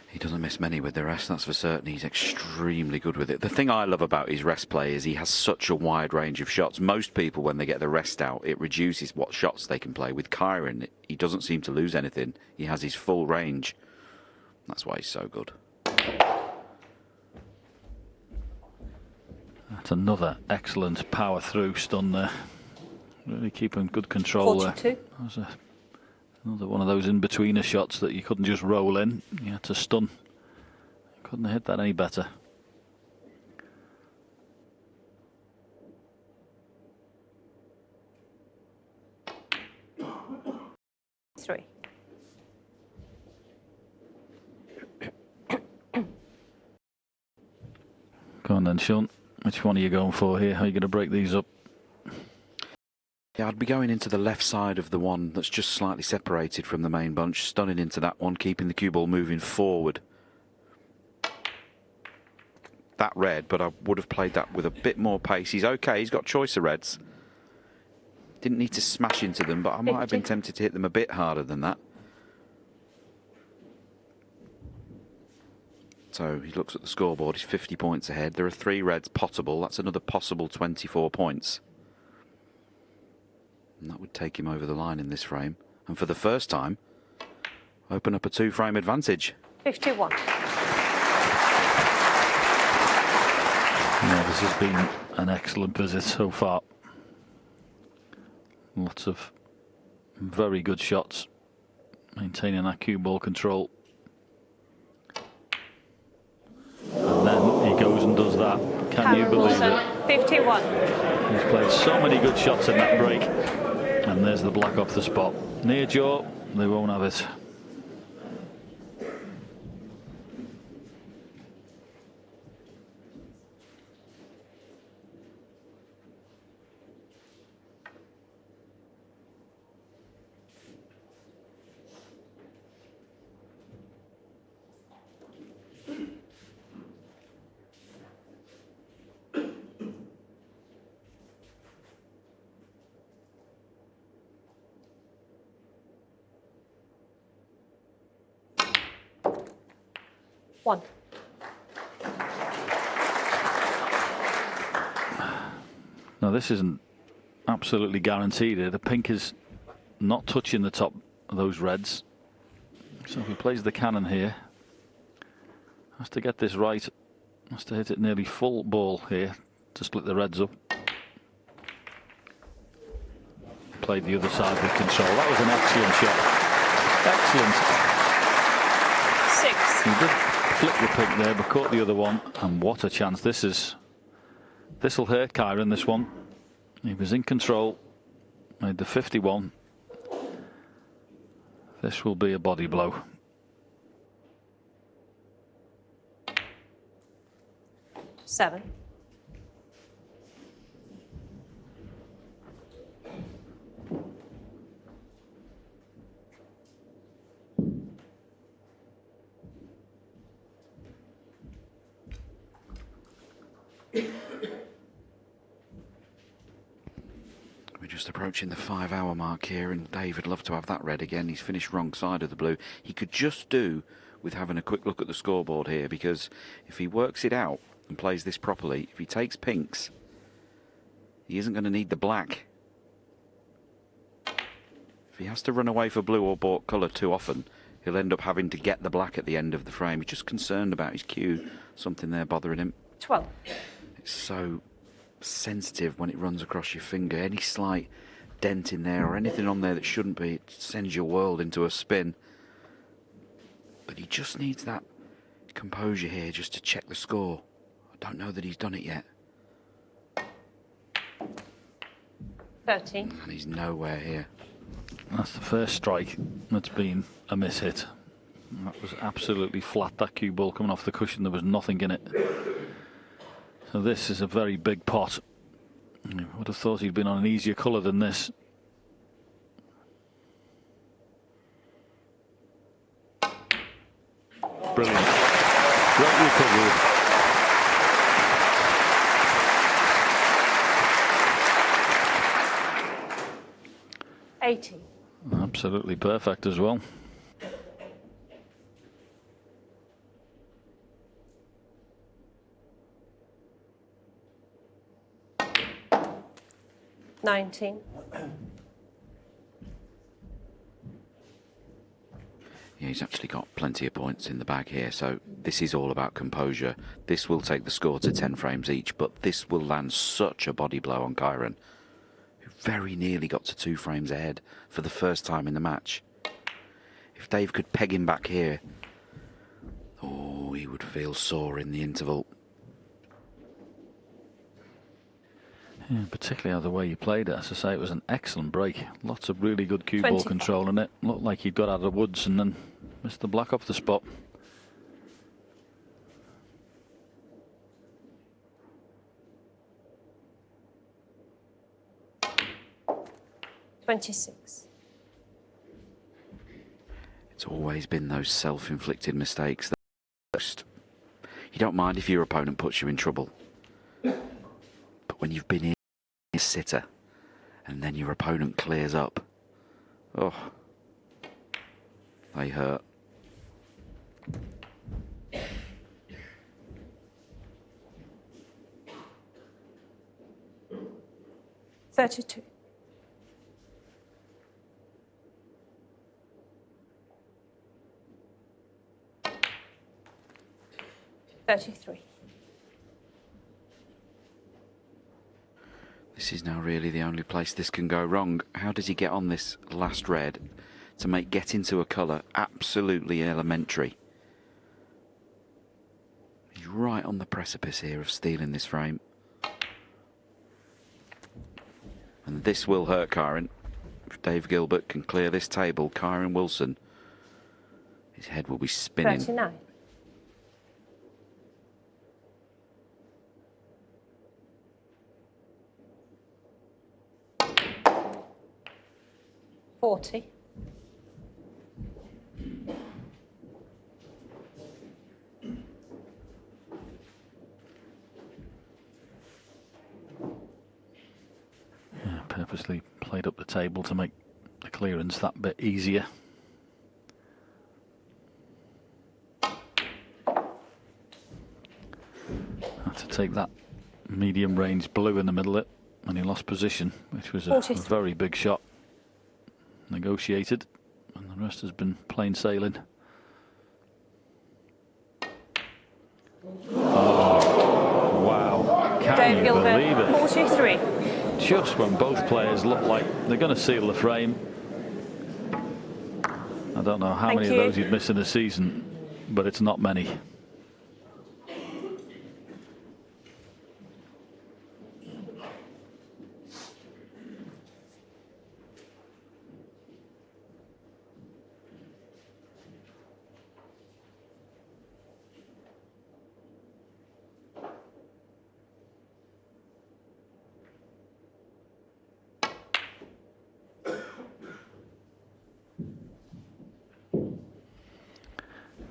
He doesn't miss many with the rest, that's for certain. He's extremely good with it. The thing I love about his rest play is he has such a wide range of shots. Most people, when they get the rest out, it reduces what shots they can play. With Kyren, he doesn't seem to lose anything. He has his full range. That's why he's so good. That's another excellent power through stun there. Really keeping good control 42. there. That was another one of those in-betweener shots that you couldn't just roll in. You had to stun. Couldn't have hit that any better. $3. Go on then, Sean. Which one are you going for here? How are you going to break these up? Yeah, I'd be going into the left side of the one that's just slightly separated from the main bunch, stunning into that one, keeping the cue ball moving forward. That red, but I would have played that with a bit more pace. He's okay, he's got choice of reds. Didn't need to smash into them, but I might have been tempted to hit them a bit harder than that. So he looks at the scoreboard, he's 50 points ahead. There are 3 reds potable, that's another possible 24 points. And that would take him over the line in this frame. And for the first time, open up a 2-frame advantage. 51. Yeah, this has been an excellent visit so far. Lots of very good shots, maintaining that cue ball control. And then he goes and does that. Can you believe it? 51. He's played so many good shots in that break. And there's the black off the spot. Near jaw, they won't have it. One. Now this isn't absolutely guaranteed here. The pink is not touching the top of those reds. So if he plays the cannon here, has to get this right, has to hit it nearly full ball here to split the reds up. Played the other side with control. That was an excellent shot. Excellent. 6. He did flip the pink there, but caught the other one. And what a chance. This'll hurt Kyren, this one. He was in control, made the 51. This will be a body blow. Seven. We're just approaching the 5-hour mark here, and Dave would love to have that red again. He's finished wrong side of the blue. He could just do with having a quick look at the scoreboard here, because if he works it out and plays this properly, if he takes pinks, he isn't going to need the black. If he has to run away for blue or bought colour too often, he'll end up having to get the black at the end of the frame. He's just concerned about his cue, something there bothering him. 12. It's so sensitive when it runs across your finger. Any slight dent in there or anything on there that shouldn't be, it sends your world into a spin. But he just needs that composure here just to check the score. I don't know that he's done it yet. 13. And he's nowhere here. That's the first strike that's been a miss hit. That was absolutely flat, that cue ball coming off the cushion. There was nothing in it. So this is a very big pot. I would have thought he'd been on an easier colour than this. Brilliant. Great recovery. 80. Absolutely perfect as well. Yeah, he's actually got plenty of points in the bag here, so this is all about composure. This will take the score to 10 frames each, but this will land such a body blow on Kyren, who very nearly got to 2 frames ahead for the first time in the match. If Dave could peg him back here, oh, he would feel sore in the interval. Yeah, particularly how the way he played it. As I say, it was an excellent break. Lots of really good cue ball control in it. Looked like he got out of the woods and then missed the black off the spot. $26. It's always been those self-inflicted mistakes that you don't mind if your opponent puts you in trouble. But when you've been in a sitter and then your opponent clears up, oh, they hurt. $32. $33. This is now really the only place this can go wrong. How does he get on this last red to make get into a colour absolutely elementary? He's right on the precipice here of stealing this frame. And this will hurt Kyren. If Dave Gilbert can clear this table, Kyren Wilson, his head will be spinning. 39. $40. Yeah, purposely played up the table to make the clearance that bit easier. Had to take that medium range blue in the middle of it. And he lost position, which was a 43. very big shot. Negotiated, and the rest has been plain sailing. Oh, wow. Can Dave you Gilbert, believe it? 43. Just when both players look like they're going to seal the frame. I don't know how Thank many you. of those you'd miss in a season, but it's not many.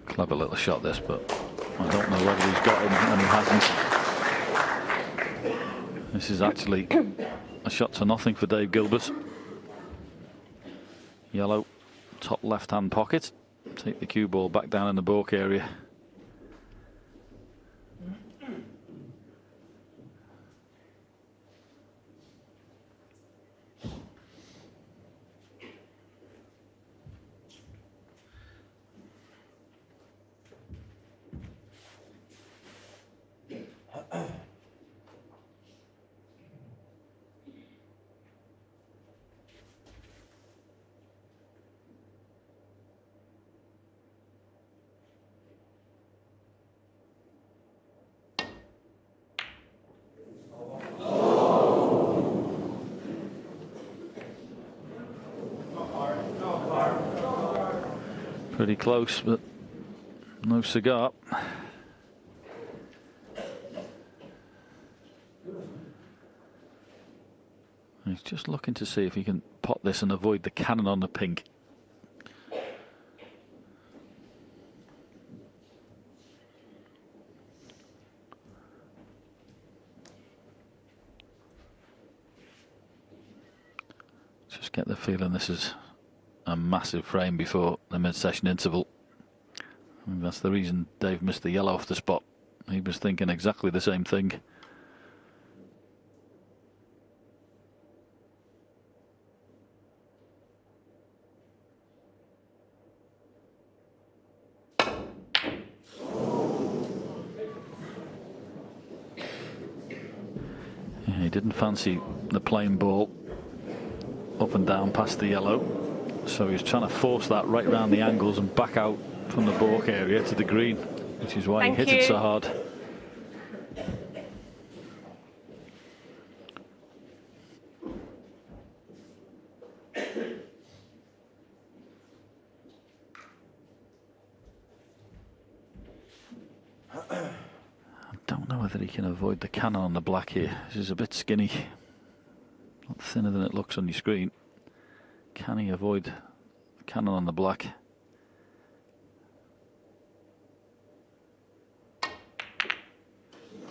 Clever little shot this, but I don't know whether he's got him and he hasn't. This is actually a shot to nothing for Dave Gilbert. Yellow, top left-hand pocket. Take the cue ball back down in the baulk area. Pretty close, but no cigar. He's just looking to see if he can pot this and avoid the cannon on the pink. Just get the feeling this is a massive frame before the mid-session interval. And that's the reason Dave missed the yellow off the spot. He was thinking exactly the same thing. Yeah, he didn't fancy the plain ball up and down past the yellow. So he's trying to force that right round the angles and back out from the baulk area to the green, which is why he hit it so hard. I don't know whether he can avoid the cannon on the black here. This is a bit skinny, a lot thinner than it looks on your screen. Can he avoid the cannon on the black?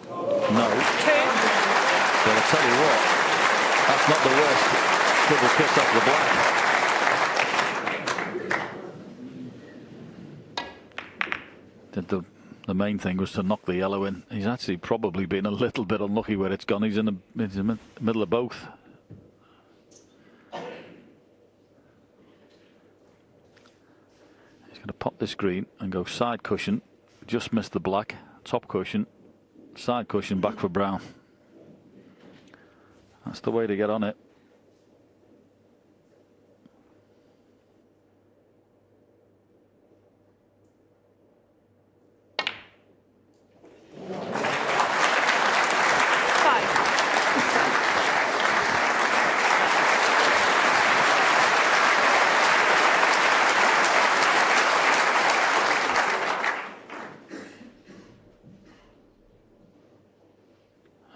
No. But I'll tell you what, that's not the worst double kiss off the black. The main thing was to knock the yellow in. He's actually probably been a little bit unlucky where it's gone. He's in the middle of both. Going to pop this green and go side cushion, just missed the black, top cushion, side cushion, back for brown. That's the way to get on it.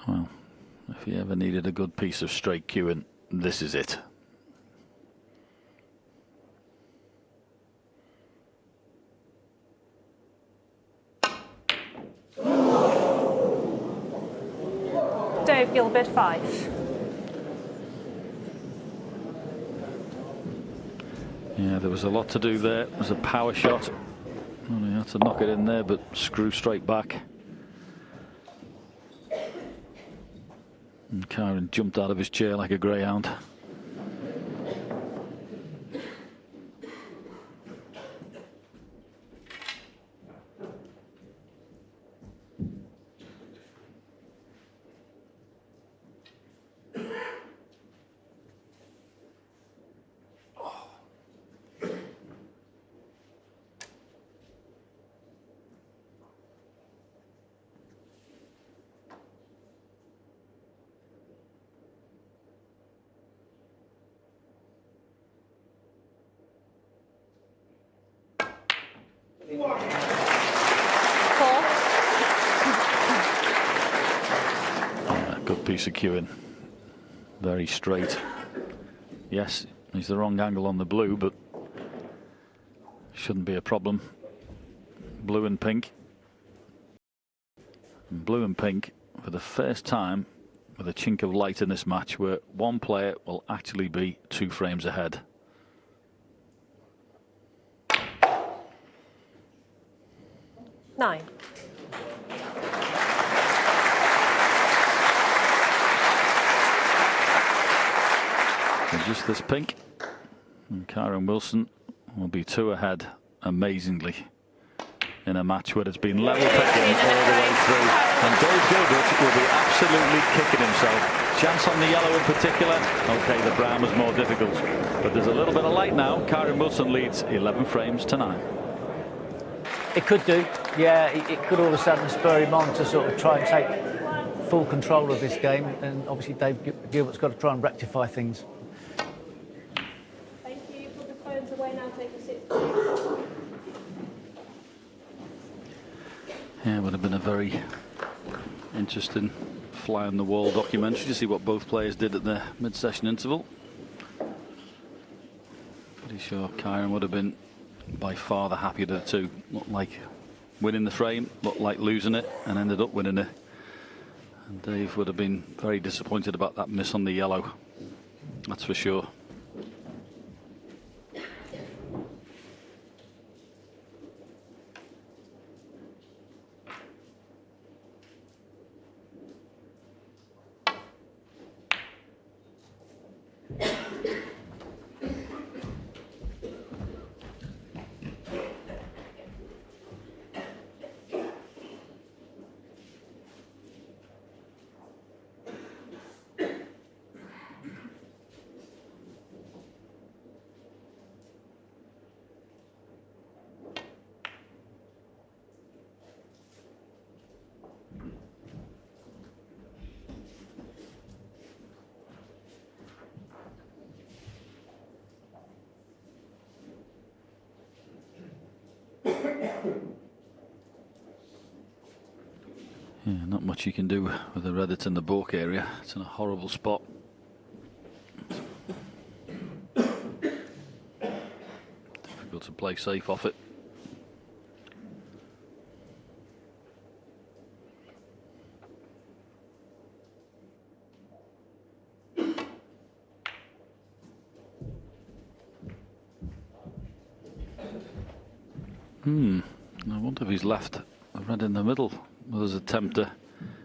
Well, if you ever needed a good piece of straight cueing, this is it. Dave Gilbert, 5. Yeah, there was a lot to do there. It was a power shot. Only had to knock it in there, but screw straight back. And Kyren jumped out of his chair like a greyhound. Good piece of cueing. Very straight. Yes, he's the wrong angle on the blue, but shouldn't be a problem. Blue and pink. And blue and pink for the first time with a chink of light in this match where one player will actually be 2 frames ahead. Nine. And just this pink, and Kyren Wilson will be 2 ahead amazingly in a match where it's been level picking all the way through. And Dave Gilbert will be absolutely kicking himself. Chance on the yellow in particular. Okay, the brown was more difficult, but there's a little bit of light now. Kyren Wilson leads 11 frames to 9. It could do, yeah. It could all of a sudden spur him on to sort of try and take full control of this game. And obviously Dave Gilbert's got to try and rectify things. Thank you. Put the phones away now. Take a seat, please. Yeah, it would have been a very interesting fly on the wall documentary to see what both players did at the mid-session interval. Pretty sure Kyren would have been by far the happier of the two. Looked like winning the frame, looked like losing it, and ended up winning it. And Dave would have been very disappointed about that miss on the yellow. That's for sure. Yeah, not much you can do with the red. It's in the balk area. It's in a horrible spot. Difficult to play safe off it. I wonder if he's left a red in the middle. Well, there's a tempter.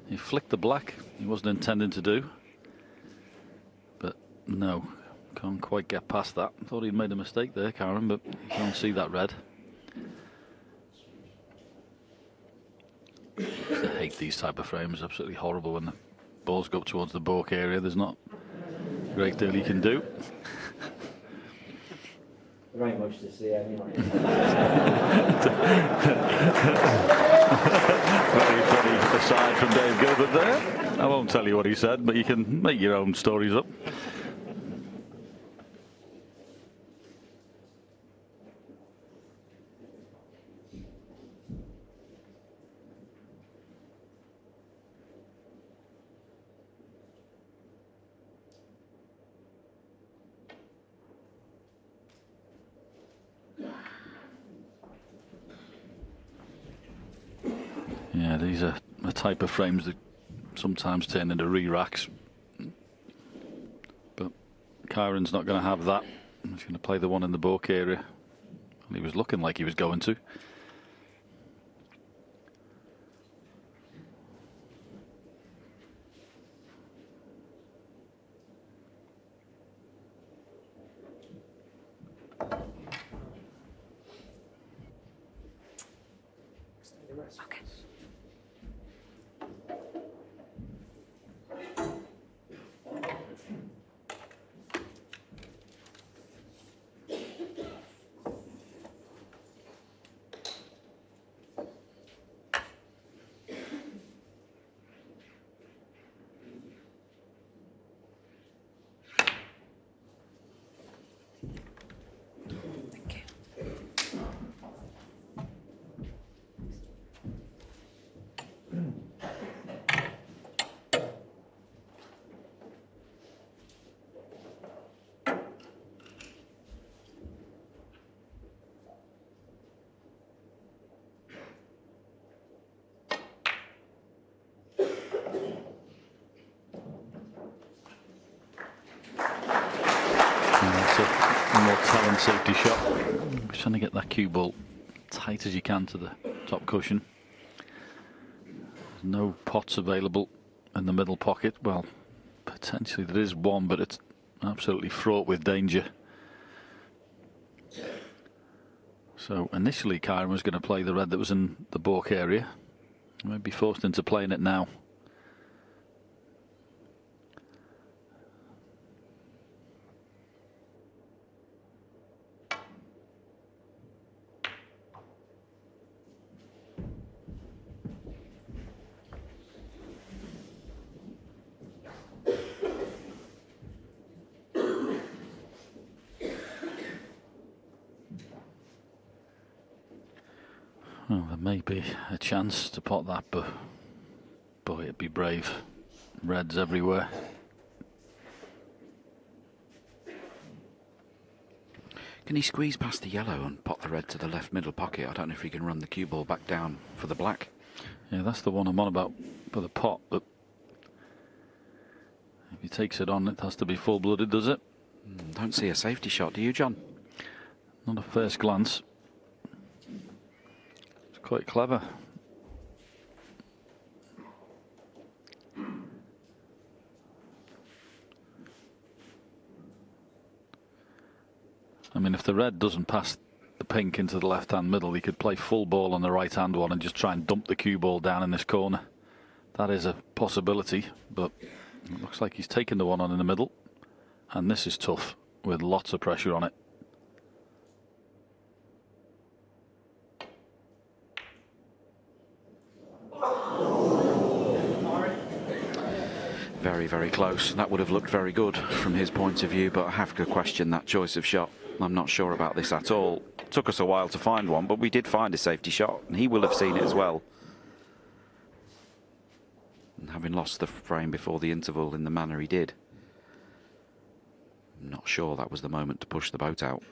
He flicked the black. He wasn't intending to do. But no, can't quite get past that. Thought he'd made a mistake there, Kyren, but you can't see that red. I hate these type of frames. Absolutely horrible when the balls go up towards the balk area. There's not a great deal you can do. There ain't much to see anyway. Very funny aside from Dave Gilbert there. I won't tell you what he said, but you can make your own stories up. Yeah, these are a type of frames that sometimes turn into re-racks. But Kyren's not going to have that. He's going to play the one in the balk area. Well, he was looking like he was going to. Okay. Thank you. That's a more talent safety shot. Just trying to get that cue ball tight as you can to the top cushion. There's no pots available in the middle pocket. Well, potentially there is one, but it's absolutely fraught with danger. So initially Kyren was going to play the red that was in the balk area. He might be forced into playing it now. Well, there may be a chance to pot that, but boy, it'd be brave. Reds everywhere. Can he squeeze past the yellow and pot the red to the left middle pocket? I don't know if he can run the cue ball back down for the black. Yeah, that's the one I'm on about for the pot, but if he takes it on, it has to be full-blooded, does it? Don't see a safety shot, do you, John? Not at first glance. It's quite clever. I mean, if the red doesn't pass the pink into the left-hand middle, he could play full ball on the right-hand one and just try and dump the cue ball down in this corner. That is a possibility, but it looks like he's taken the one on in the middle, and this is tough with lots of pressure on it. Very, very close. That would have looked very good from his point of view, but I have to question that choice of shot. I'm not sure about this at all. Took us a while to find one, but we did find a safety shot, and he will have seen it as well. And having lost the frame before the interval in the manner he did, I'm not sure that was the moment to push the boat out.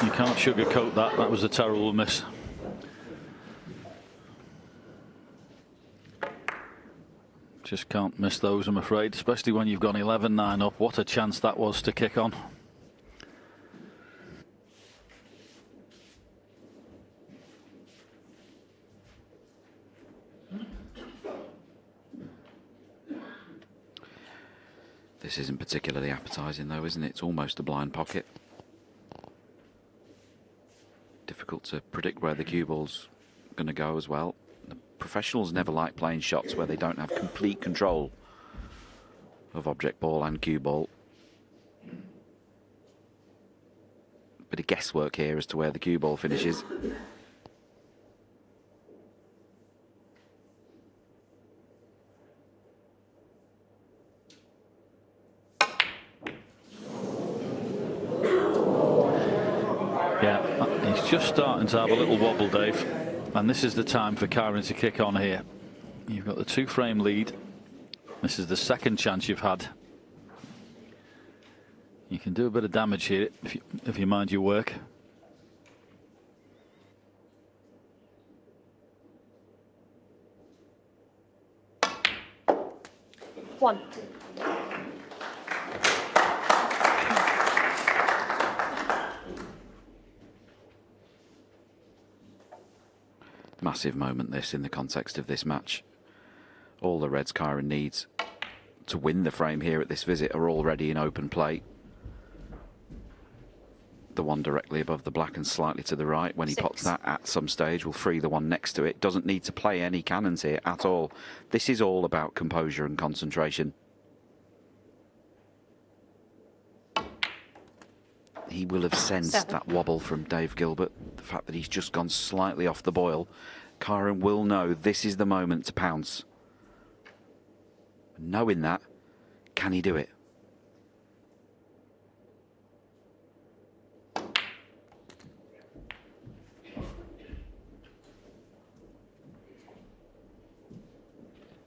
You can't sugarcoat that. That was a terrible miss. Just can't miss those, I'm afraid, especially when you've gone 11-9 up. What a chance that was to kick on. This isn't particularly appetising though, isn't it? It's almost a blind pocket. Difficult to predict where the cue ball's going to go as well. The professionals never like playing shots where they don't have complete control of object ball and cue ball. Bit of guesswork here as to where the cue ball finishes. Yeah, he's just starting to have a little wobble, Dave. And this is the time for Kyren to kick on here. You've got the 2-frame lead. This is the second chance you've had. You can do a bit of damage here if you mind your work. One. Massive moment this in the context of this match. All the Reds Kyren needs to win the frame here at this visit are already in open play. The one directly above the black and slightly to the right, when he pots that at some stage, will free the one next to it. Doesn't need to play any cannons here at all. This is all about composure and concentration. He will have sensed that wobble from Dave Gilbert, the fact that he's just gone slightly off the boil. Kyren will know this is the moment to pounce. Knowing that, can he do it?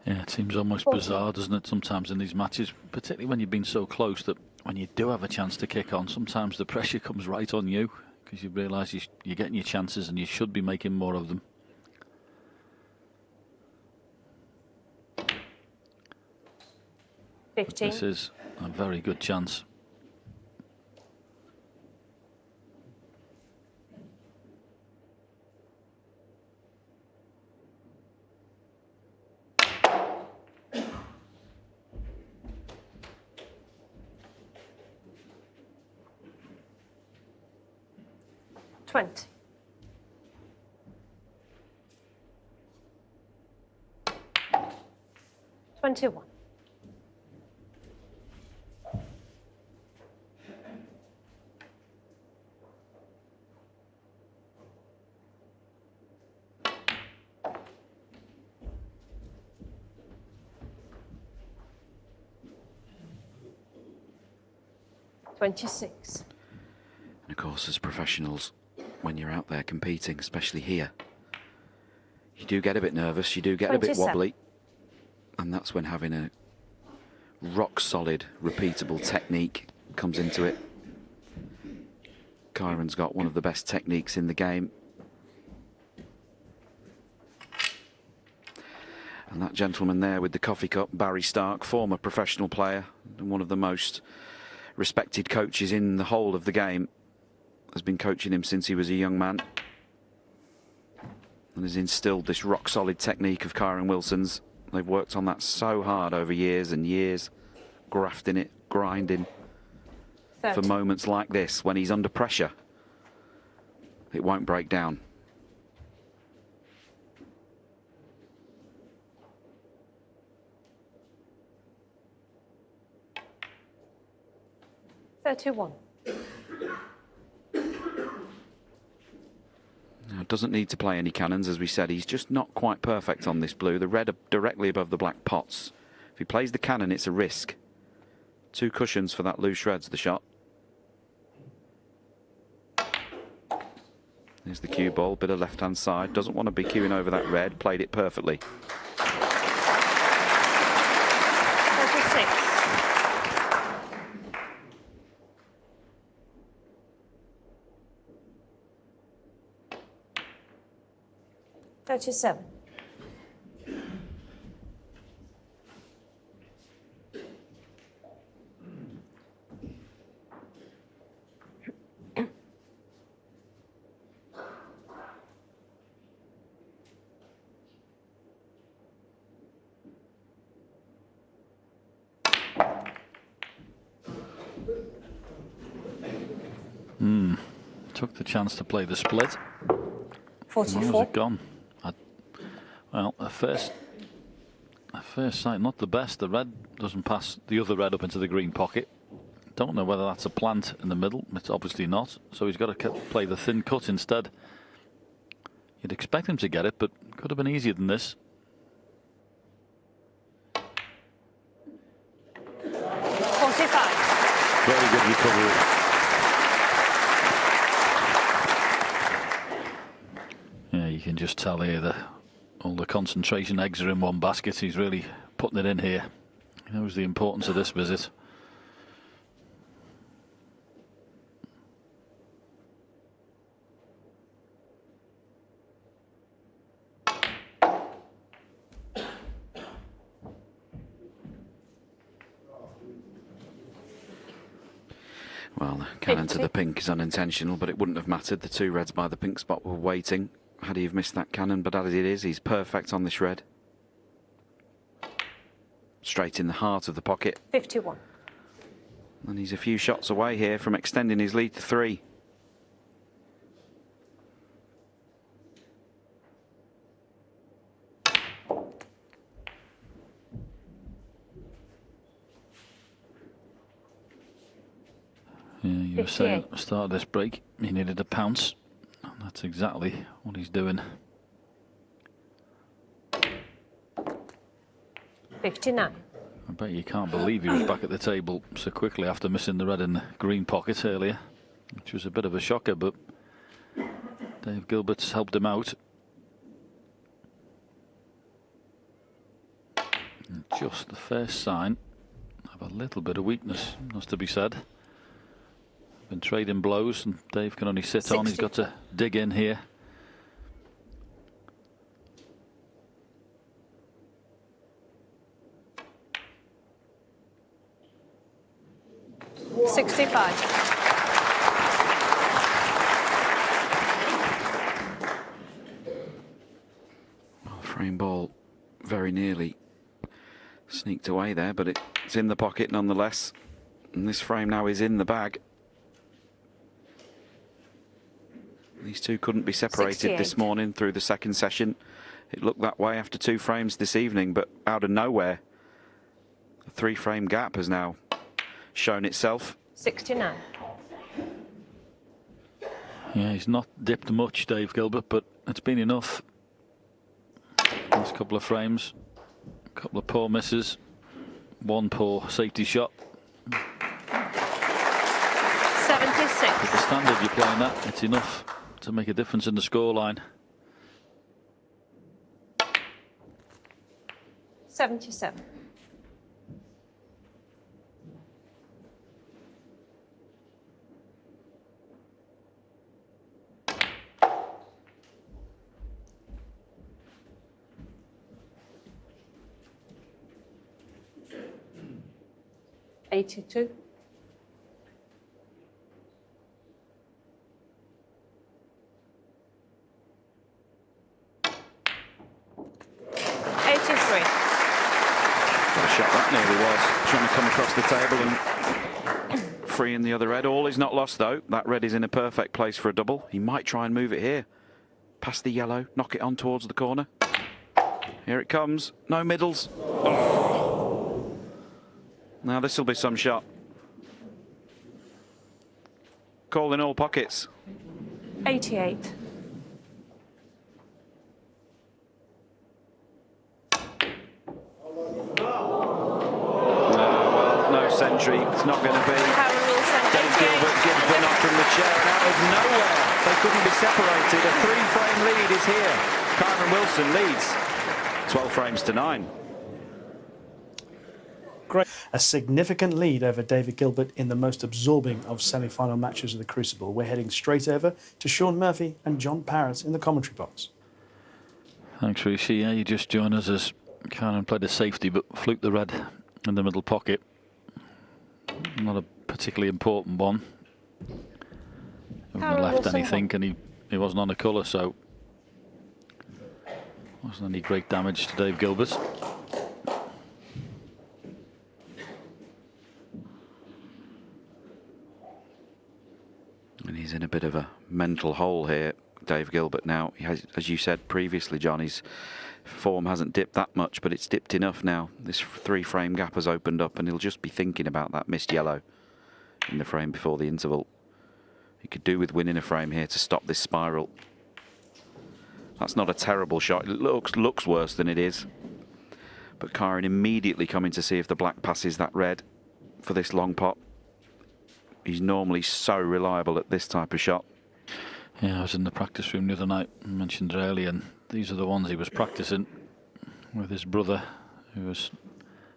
Yeah, it seems almost bizarre, doesn't it, sometimes in these matches, particularly when you've been so close, that when you do have a chance to kick on, sometimes the pressure comes right on you because you realise you're getting your chances and you should be making more of them. This is a very good chance. $20. $21. $26. And of course, as professionals, when you're out there competing, especially here, you do get a bit nervous, you do get a bit wobbly, and that's when having a rock solid, repeatable technique comes into it. Kyren's got one of the best techniques in the game. And that gentleman there with the coffee cup, Barry Stark, former professional player and one of the most respected coaches in the whole of the game, has been coaching him since he was a young man and has instilled this rock-solid technique of Kyren Wilson's. They've worked on that so hard over years and years, grafting it, grinding 30. for moments like this when he's under pressure. It won't break down. $31. Now, doesn't need to play any cannons, as we said. He's just not quite perfect on this blue. The red are directly above the black pots. If he plays the cannon, it's a risk. 2 cushions for that loose shreds, the shot. There's the cue ball, bit of left-hand side. Doesn't want to be cueing over that red. Played it perfectly. 36. $37. Took the chance to play the split. 44. Where's it gone? Well, at first sight, not the best. The red doesn't pass the other red up into the green pocket. Don't know whether that's a plant in the middle. It's obviously not. So he's got to play the thin cut instead. You'd expect him to get it, but could have been easier than this. 45. Very good recovery. Yeah, you can just tell here that all the concentration eggs are in one basket. He's really putting it in here. He knows the importance of this visit. Well, the cannon to the pink is unintentional, but it wouldn't have mattered. The 2 reds by the pink spot were waiting. Had he have missed that cannon, but as it is, he's perfect on this red. straight in the heart of the pocket. 51. And he's a few shots away here from extending his lead to 3. Yeah, you were saying at the start of this break he needed a pounce, and that's exactly what he's doing. 59. I bet you can't believe he was back at the table so quickly after missing the red and the green pocket earlier, which was a bit of a shocker, but Dave Gilbert's helped him out. And just the first sign of a little bit of weakness, has to be said. Been trading blows and Dave can only sit 60. On. He's got to dig in here. Well, frame ball very nearly sneaked away there, but it's in the pocket nonetheless. And this frame now is in the bag. These two couldn't be separated 68. This morning through the second session. It looked that way after 2 frames this evening, but out of nowhere, a 3-frame gap has now shown itself. 69. Yeah, he's not dipped much, Dave Gilbert, but it's been enough. Last couple of frames, a couple of poor misses, 1 poor safety shot. 76. At the standard you're playing that, it's enough to make a difference in the scoreline. 77. $82. 83. What a shot that nearly was, trying to come across the table and free in the other red. All is not lost though. That red is in a perfect place for a double. He might try and move it here. Past the yellow, knock it on towards the corner. Here it comes, no middles. Oh. Now this will be some shot. Call in all pockets. 88. Century, it's not going to be. Dave Gilbert gives the knock from the chair and out of nowhere. They couldn't be separated. A 3-frame lead is here. Kyren Wilson leads 12 frames to 9. Great. A significant lead over David Gilbert in the most absorbing of semi-final matches of the Crucible. We're heading straight over to Sean Murphy and John Parrott in the commentary box. Thanks, Rishi. Yeah, you just join us as Kyren played a safety but fluked the red in the middle pocket. Not a particularly important one. He wouldn't have left anything, and he wasn't on a colour, so wasn't any great damage to Dave Gilbert. And he's in a bit of a mental hole here, Dave Gilbert. Now, he has, as you said previously, John, his form hasn't dipped that much, but it's dipped enough now. This 3-frame gap has opened up, and he'll just be thinking about that missed yellow in the frame before the interval. He could do with winning a frame here to stop this spiral. That's not a terrible shot. It looks worse than it is. But Kyren immediately coming to see if the black passes that red for this long pot. He's normally so reliable at this type of shot. Yeah, I was in the practice room the other night, I mentioned it earlier, and these are the ones he was practicing with his brother, who was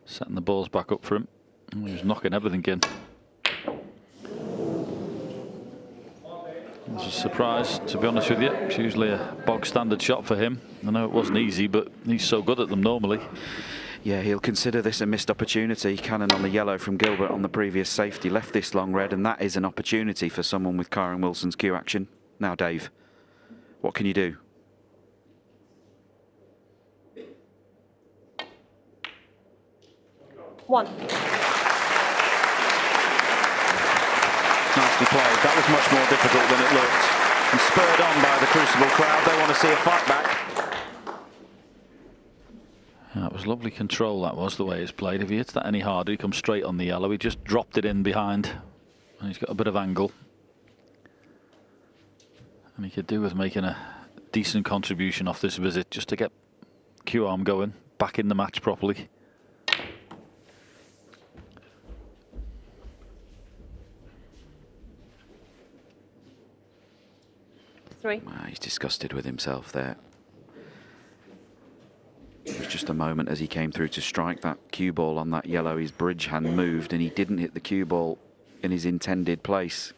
setting the balls back up for him, and he was knocking everything in. It was a surprise, to be honest with you. It's usually a bog standard shot for him. I know it wasn't easy, but he's so good at them normally. Yeah, he'll consider this a missed opportunity. Cannon on the yellow from Gilbert on the previous safety left this long red, and that is an opportunity for someone with Kyren Wilson's cue action. Now, Dave, what can you do? 1. Nicely played. That was much more difficult than it looked. And spurred on by the Crucible crowd. They want to see a fight back. That was lovely control, that was, the way it's played. If he hits that any harder, he comes straight on the yellow. He just dropped it in behind. And he's got a bit of angle. And he could do with making a decent contribution off this visit just to get Q-arm going, back in the match properly. Three. Well, he's disgusted with himself there. It was just a moment as he came through to strike that cue ball on that yellow. His bridge hand moved and he didn't hit the cue ball in his intended place.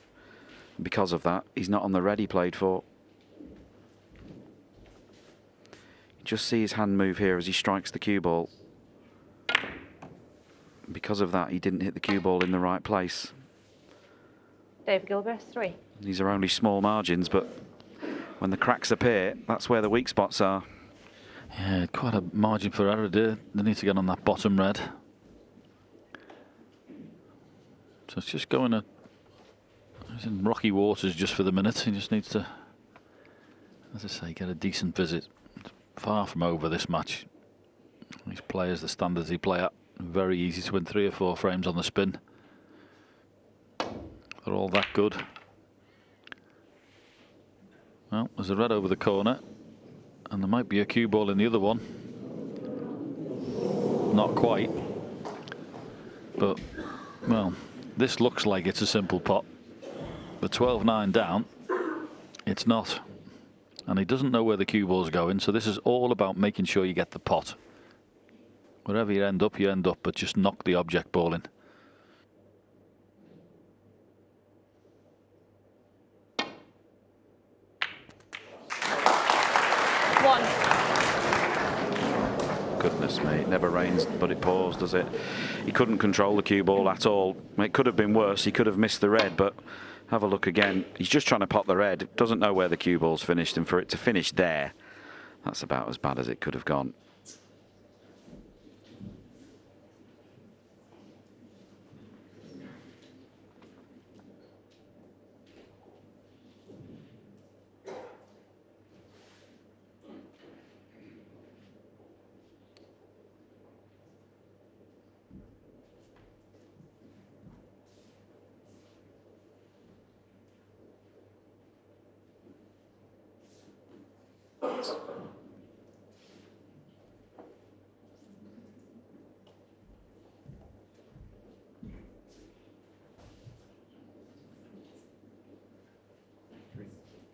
And because of that, he's not on the red he played for. You just see his hand move here as he strikes the cue ball. And because of that, he didn't hit the cue ball in the right place. Dave Gilbert, 3. These are only small margins, but when the cracks appear, that's where the weak spots are. Yeah, quite a margin for error there. They need to get on that bottom red. So it's just going to... He's in rocky waters just for the minute. He just needs to, as I say, get a decent visit. It's far from over this match. These players, the standards he play at, very easy to win 3 or 4 frames on the spin. They're all that good. Well, there's a red over the corner. And there might be a cue ball in the other one. Not quite. But, well, this looks like it's a simple pot. The 12-9 down, it's not. And he doesn't know where the cue ball's going, so this is all about making sure you get the pot. Wherever you end up, but just knock the object ball in. Goodness me, it never rains but it pours, does it? He couldn't control the cue ball at all. It could have been worse. He could have missed the red, but have a look again. He's just trying to pot the red. Doesn't know where the cue ball's finished, and for it to finish there, that's about as bad as it could have gone.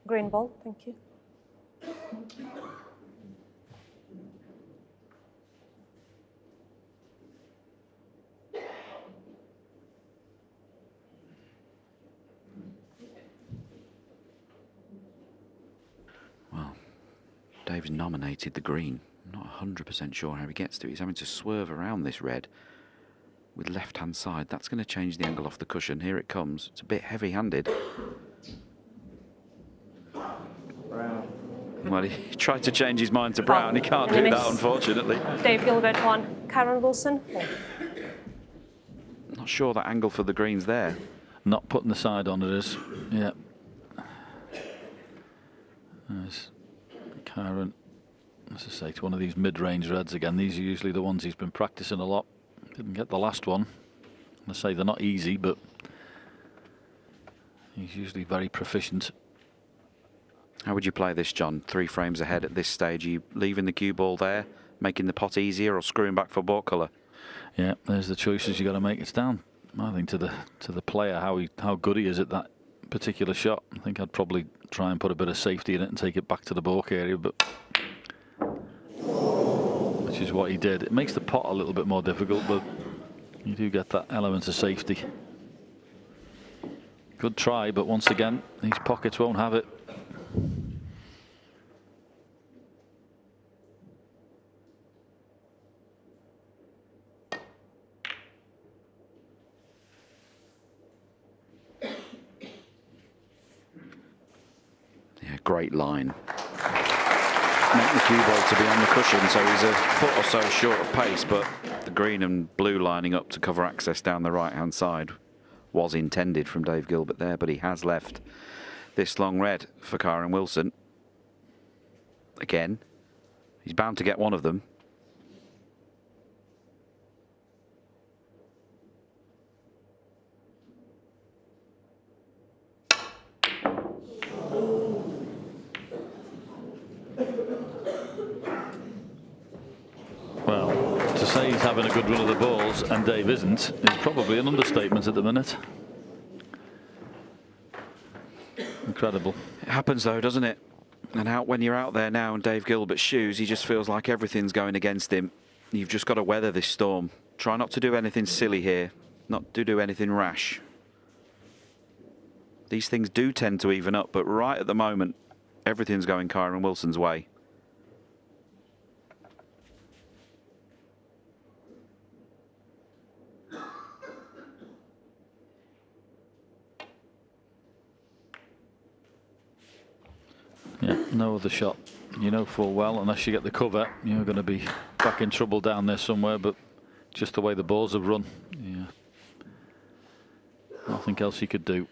Green ball, thank you. Well, Dave's nominated the green. I'm not 100% sure how he gets to it. He's having to swerve around this red with left-hand side. That's going to change the angle off the cushion. Here it comes. It's a bit heavy-handed. Well, he tried to change his mind to brown. He can't do that, unfortunately. Dave Gilbert, 1. Kyren Wilson, 4. Not sure that angle for the green's there. Not putting the side on it is. Yeah. There's Kyren, as I say, it's one of these mid-range reds again. These are usually the ones he's been practicing a lot. Didn't get the last one. I say they're not easy, but he's usually very proficient. How would you play this, John? 3 frames ahead at this stage. Are you leaving the cue ball there, making the pot easier, or screwing back for ball colour? Yeah, there's the choices you got to make. It's down, I think, to the player how good he is at that particular shot. I think I'd probably try and put a bit of safety in it and take it back to the balk area, but which is what he did. It makes the pot a little bit more difficult, but you do get that element of safety. Good try, but once again, these pockets won't have it. Yeah, great line. Meant the cue ball to be on the cushion, so he's a foot or so short of pace, but The green and blue lining up to cover access down the right-hand side was intended from Dave Gilbert there, but he has left this long red for Kyren Wilson. Again, he's bound to get one of them. Well, to say he's having a good run of the balls and Dave isn't is probably an understatement at the minute. Incredible. It happens though, doesn't it? And when you're out there now in Dave Gilbert's shoes, he just feels like everything's going against him. You've just got to weather this storm. Try not to do anything silly here, not to do anything rash. These things do tend to even up, but right at the moment, everything's going Kyren Wilson's way. Yeah, no other shot. You know full well, unless you get the cover, you're going to be back in trouble down there somewhere, but just the way the balls have run, yeah, nothing else you could do.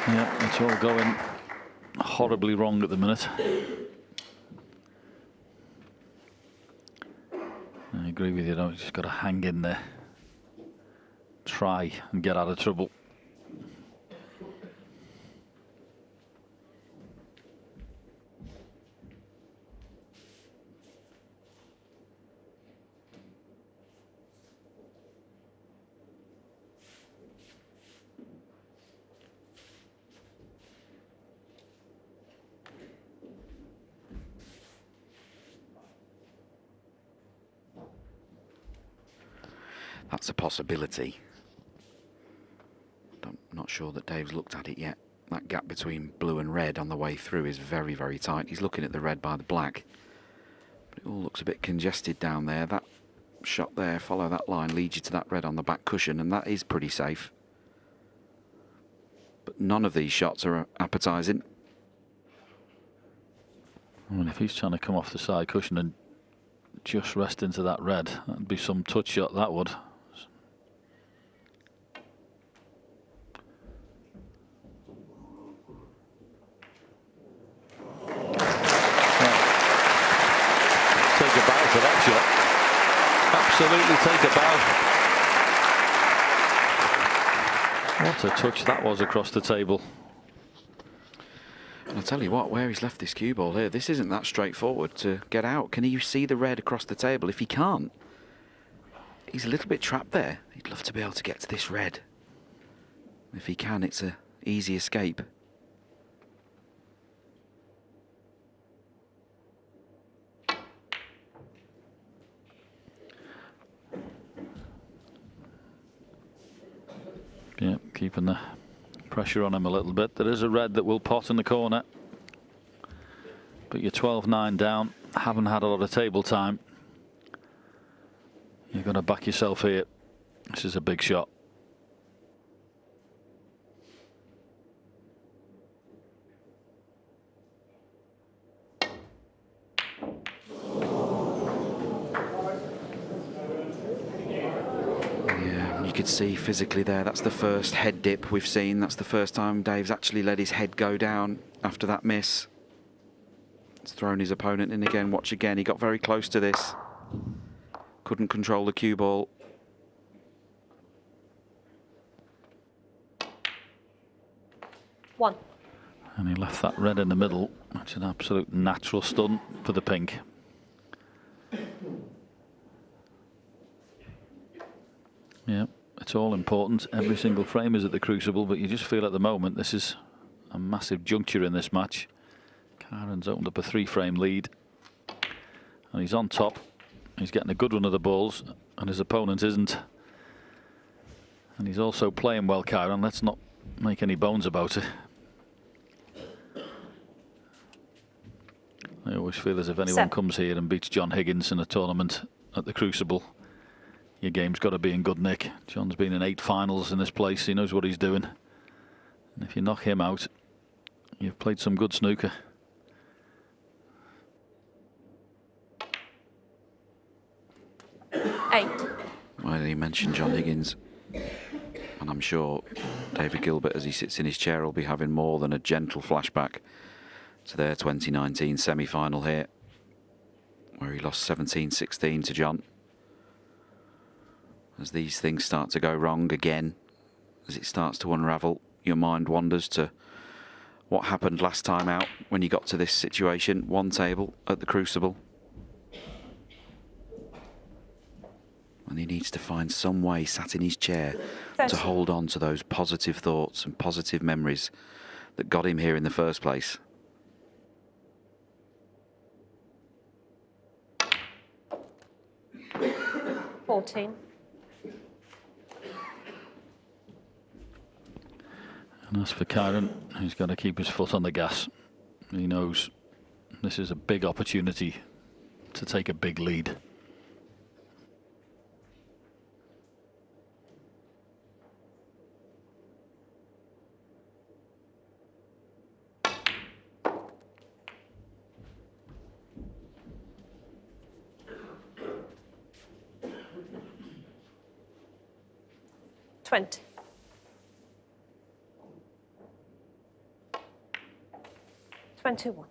Yeah, it's all going horribly wrong at the minute. I agree with you, though. You just got to hang in there. Try and get out of trouble. That's a possibility. I'm not sure that Dave's looked at it yet. That gap between blue and red on the way through is very, very tight. He's looking at the red by the black. But it all looks a bit congested down there. That shot there, follow that line, leads you to that red on the back cushion, and that is pretty safe. But none of these shots are appetising. Well, if he's trying to come off the side cushion and just rest into that red, that'd be some touch shot, that would. Take a bow for that shot. Absolutely take a bow. What a touch that was across the table. And I'll tell you what, where he's left this cue ball here, this isn't that straightforward to get out. Can you see the red across the table? If he can't, he's a little bit trapped there. He'd love to be able to get to this red. If he can, it's an easy escape. Yeah, keeping the pressure on him a little bit. There is a red that will pot in the corner. But you're 12-9 down, haven't had a lot of table time. You're going to back yourself here. This is a big shot. You could see physically there, that's the first head dip we've seen. That's the first time Dave's actually let his head go down after that miss. He's thrown his opponent in again. Watch again, he got very close to this. Couldn't control the cue ball. One. And he left that red in the middle. That's an absolute natural stunt for the pink. Yeah, it's all important. Every single frame is at the Crucible, but you just feel at the moment this is a massive juncture in this match. Kyren's opened up a 3-frame lead, and he's on top. He's getting a good run of the balls, and his opponent isn't. And he's also playing well, Kyren. Let's not make any bones about it. I always feel as if anyone comes here and beats John Higgins in a tournament at the Crucible, your game's got to be in good nick. John's been in 8 finals in this place. He knows what he's doing. And if you knock him out, you've played some good snooker. Eight. Well, he mentioned John Higgins, and I'm sure David Gilbert, as he sits in his chair, will be having more than a gentle flashback to their 2019 semi-final here, where he lost 17-16 to John. As these things start to go wrong again, as it starts to unravel, your mind wanders to what happened last time out when you got to this situation, one table at the Crucible. And he needs to find some way, sat in his chair, to hold on to those positive thoughts and positive memories that got him here in the first place. $14. And as for Kyren, he's got to keep his foot on the gas. He knows this is a big opportunity to take a big lead. $20. $21.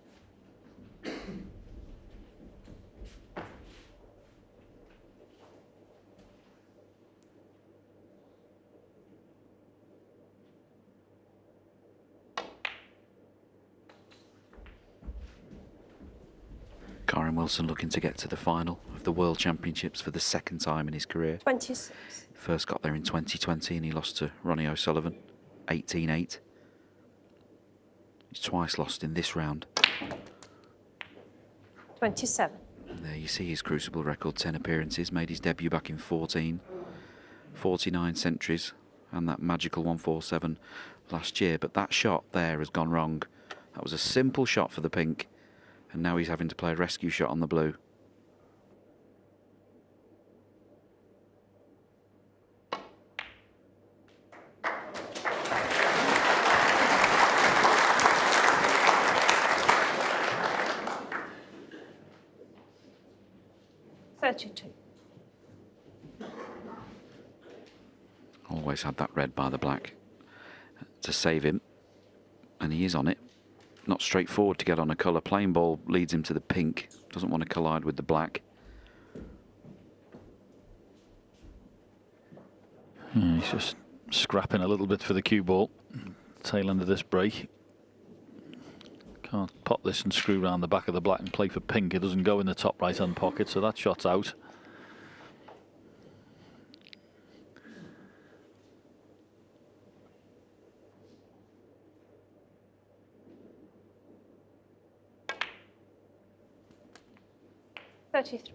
Kyren Wilson looking to get to the final of the World Championships for the second time in his career. 26. First got there in 2020 and he lost to Ronnie O'Sullivan, 18-8. He's twice lost in this round. 27. And there you see his Crucible record, 10 appearances, made his debut back in 14, 49 centuries, and that magical 147 last year. But that shot there has gone wrong. That was a simple shot for the pink, and now he's having to play a rescue shot on the blue. Always had that red by the black to save him, and he is on it. Not straightforward to get on a colour. Plain ball leads him to the pink. Doesn't want to collide with the black. Yeah, he's just scrapping a little bit for the cue ball. Tail end of this break. Can't pop this and screw around the back of the black and play for pink. It doesn't go in the top right hand pocket, so that shot's out. $33.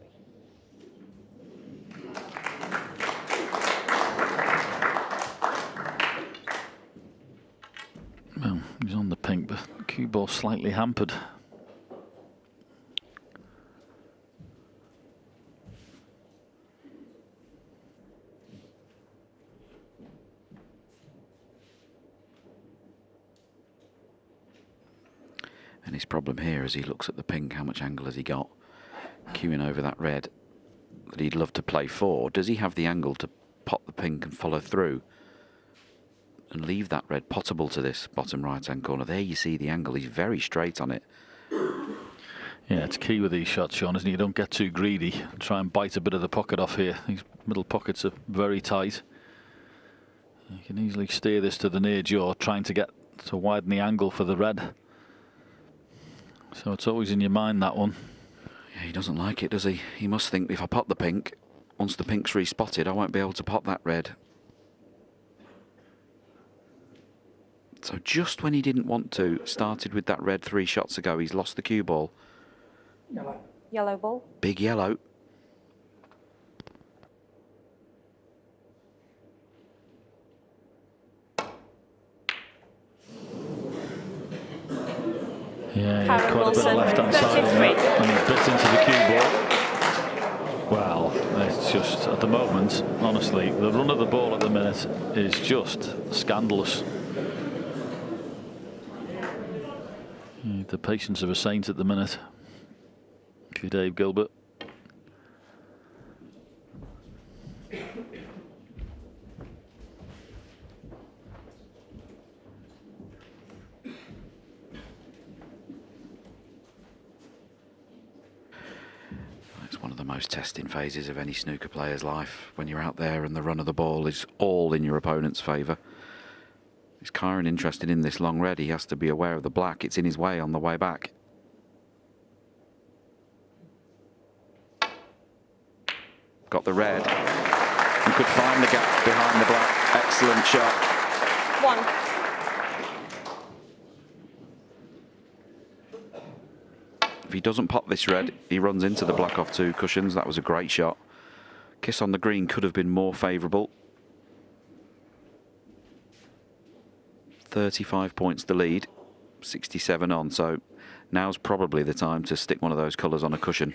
Well, he's on the pink, but the cue ball slightly hampered. And his problem here, as he looks at the pink, how much angle has he got? Queuing over that red that he'd love to play for. Does he have the angle to pot the pink and follow through and leave that red potable to this bottom right hand corner? There you see the angle. He's very straight on it. Yeah, it's key with these shots, Sean, isn't it? You don't get too greedy. Try and bite a bit of the pocket off here. These middle pockets are very tight. You can easily steer this to the near jaw, trying to get to widen the angle for the red. So it's always in your mind, that one. Yeah, he doesn't like it, does he? He must think, if I pot the pink, once the pink's respotted, I won't be able to pot that red. So just when he didn't want to, started with that red 3 shots ago, he's lost the cue ball. Yellow. Yellow ball. Big yellow. Yeah, he had quite a bit of left-hand side on that, and he bit into the cue ball. Well, it's just, at the moment, honestly, the run of the ball at the minute is just scandalous. the patience of a saint at the minute. If you're Dave Gilbert. It's one of the most testing phases of any snooker player's life, when you're out there and the run of the ball is all in your opponent's favour. Is Kyren interested in this long red? He has to be aware of the black. It's in his way on the way back. Got the red. He could find the gap behind the black. Excellent shot. 1. If he doesn't pop this red, he runs into the black off 2 cushions. That was a great shot. Kiss on the green could have been more favourable. 35 points the lead, 67 on, so now's probably the time to stick one of those colours on a cushion.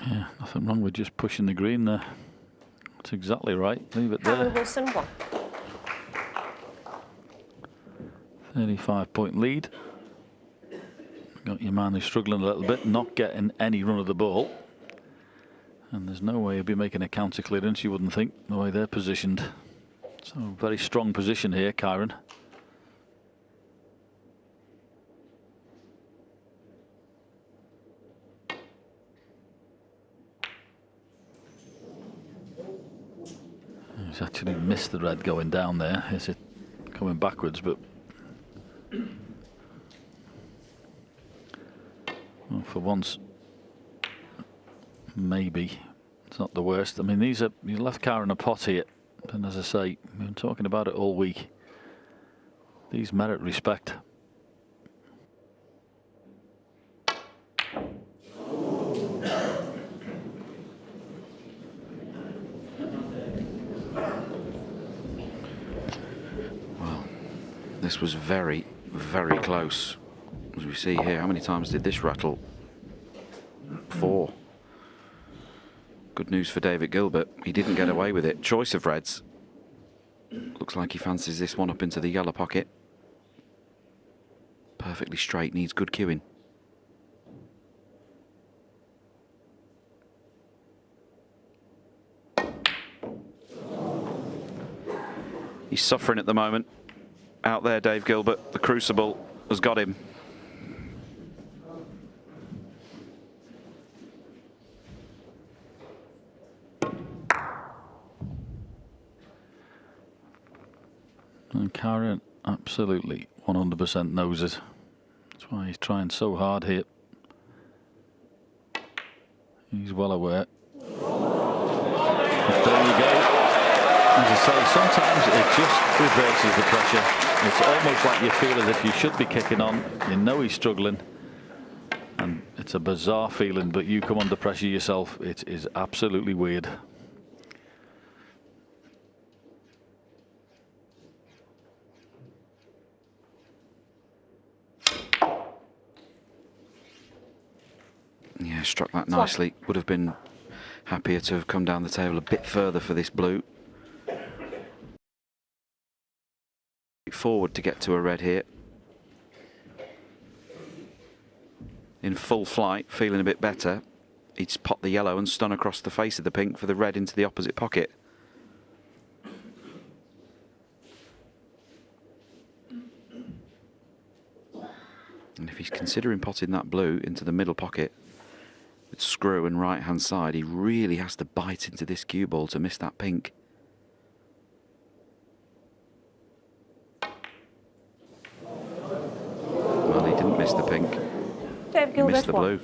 Yeah, nothing wrong with just pushing the green there. That's exactly right. Leave it there. Kyren Wilson 1. 35-point lead. Got your man who's struggling a little bit, not getting any run of the ball. And there's no way he'll be making a counter clearance, you wouldn't think, the way they're positioned. So, very strong position here, Kyren. He's actually missed the red going down there. Is it coming backwards? But well, for once, maybe it's not the worst. I mean, these are, you left Kyren a pot here, and as I say, we've been talking about it all week. These merit respect. This was very, very close. As we see here, how many times did this rattle? 4. Good news for David Gilbert. He didn't get away with it. Choice of reds. Looks like he fancies this one up into the yellow pocket. Perfectly straight, needs good cueing. He's suffering at the moment. Out there, Dave Gilbert. The Crucible has got him. And Kyren absolutely 100% knows it. That's why he's trying so hard here. He's well aware. But there you go. As I say, sometimes it just reverses the pressure. It's almost like you feel as if you should be kicking on. You know he's struggling. And it's a bizarre feeling, but you come under pressure yourself. It is absolutely weird. Yeah, struck that nicely. Would have been happier to have come down the table a bit further for this blue. Forward to get to a red here. In full flight, feeling a bit better. He'd pop the yellow and stun across the face of the pink for the red into the opposite pocket. And if he's considering potting that blue into the middle pocket with screw and right hand side, he really has to bite into this cue ball to miss that pink. Well, he didn't miss the pink. Dave He missed Gilbert the 1. blue.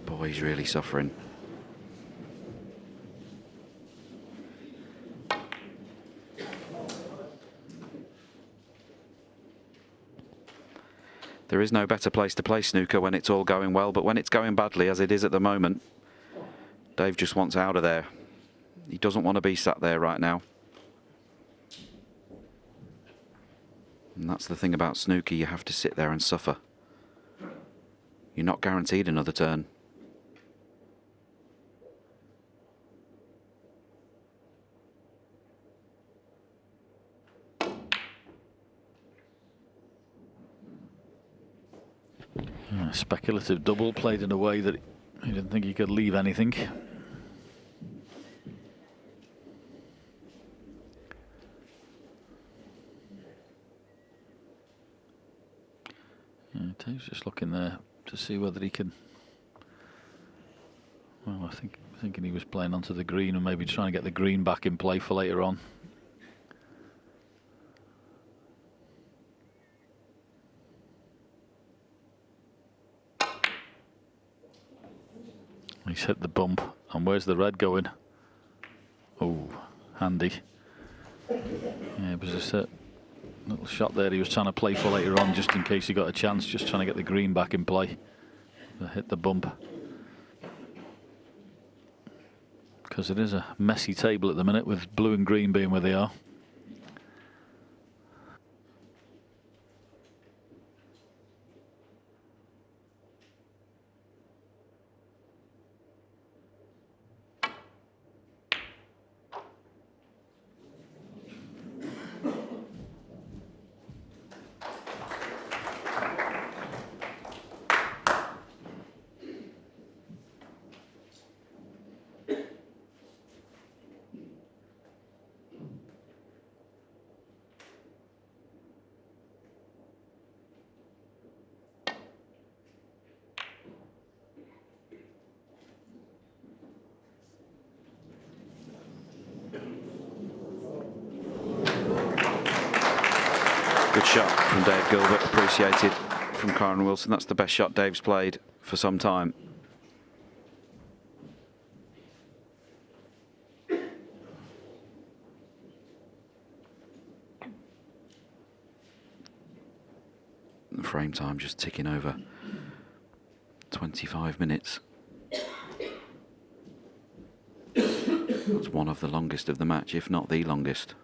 Boy, he's really suffering. There is no better place to play snooker when it's all going well, but when it's going badly, as it is at the moment, Dave just wants out of there. He doesn't want to be sat there right now. And that's the thing about snooker, you have to sit there and suffer. You're not guaranteed another turn. A speculative double played in a way that he didn't think he could leave anything. Yeah, Dave's just looking there to see whether he can. Well, thinking he was playing onto the green and maybe trying to get the green back in play for later on. He's hit the bump, and where's the red going? Oh, handy. Yeah, it was just a little shot there he was trying to play for later on, just in case he got a chance, just trying to get the green back in play. Hit the bump. Because it is a messy table at the minute, with blue and green being where they are. Good shot from Dave Gilbert, appreciated from Kyren Wilson. That's the best shot Dave's played for some time. The frame time just ticking over 25 minutes. It's one of the longest of the match, if not the longest.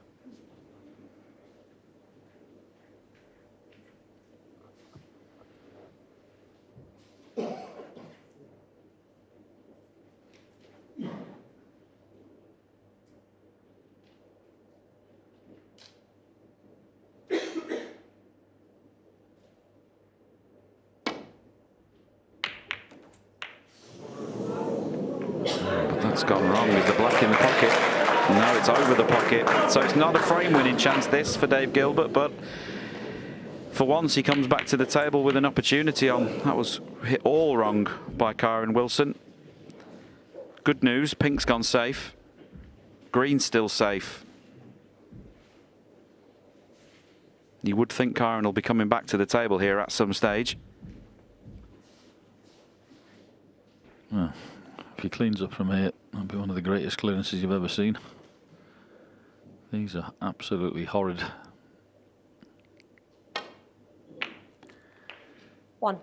That's gone wrong. Is the black in the pocket? No, it's over the pocket. So it's not a frame winning chance this for Dave Gilbert, but for once he comes back to the table with an opportunity on. That was hit all wrong by Kyren Wilson. Good news, pink's gone safe. Green's still safe. You would think Kyren will be coming back to the table here at some stage. Well, if he cleans up from here, that'll be one of the greatest clearances you've ever seen. These are absolutely horrid. 1.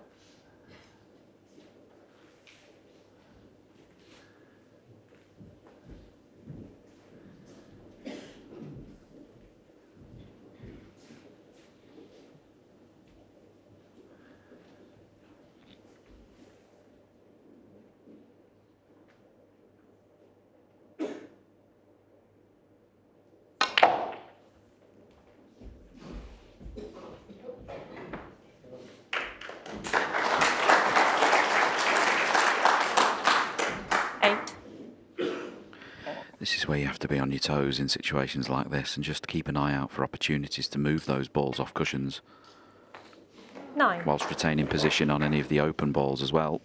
This is where you have to be on your toes in situations like this and just keep an eye out for opportunities to move those balls off cushions. 9. Whilst retaining position on any of the open balls as well.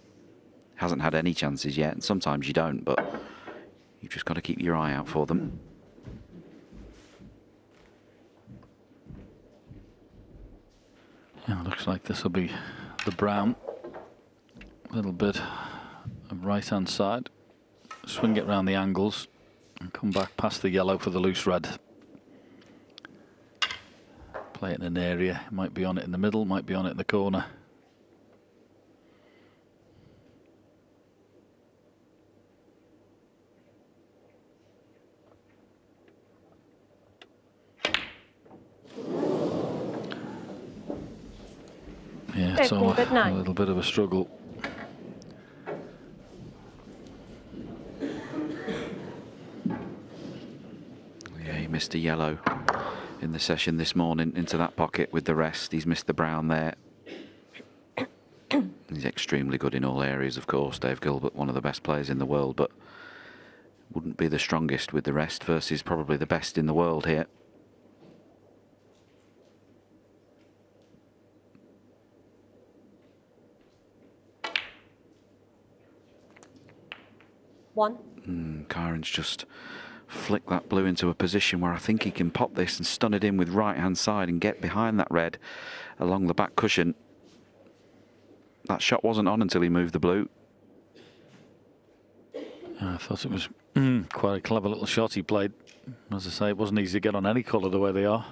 Hasn't had any chances yet, and sometimes you don't, but you've just got to keep your eye out for them. Yeah, looks like this will be the brown. A little bit of right-hand side. Swing it round the angles and come back past the yellow for the loose red. Play it in an area. Might be on it in the middle, might be on it in the corner. Yeah, it's all a little bit of a struggle. Yeah, he missed a yellow in the session this morning into that pocket with the rest. He's missed the brown there. He's He's extremely good in all areas, of course. Dave Gilbert, one of the best players in the world, but wouldn't be the strongest with the rest versus probably the best in the world here. Kyren's just flicked that blue into a position where I think he can pop this and stun it in with right-hand side and get behind that red along the back cushion. That shot wasn't on until he moved the blue. I thought it was quite a clever little shot he played. As I say, it wasn't easy to get on any colour the way they are.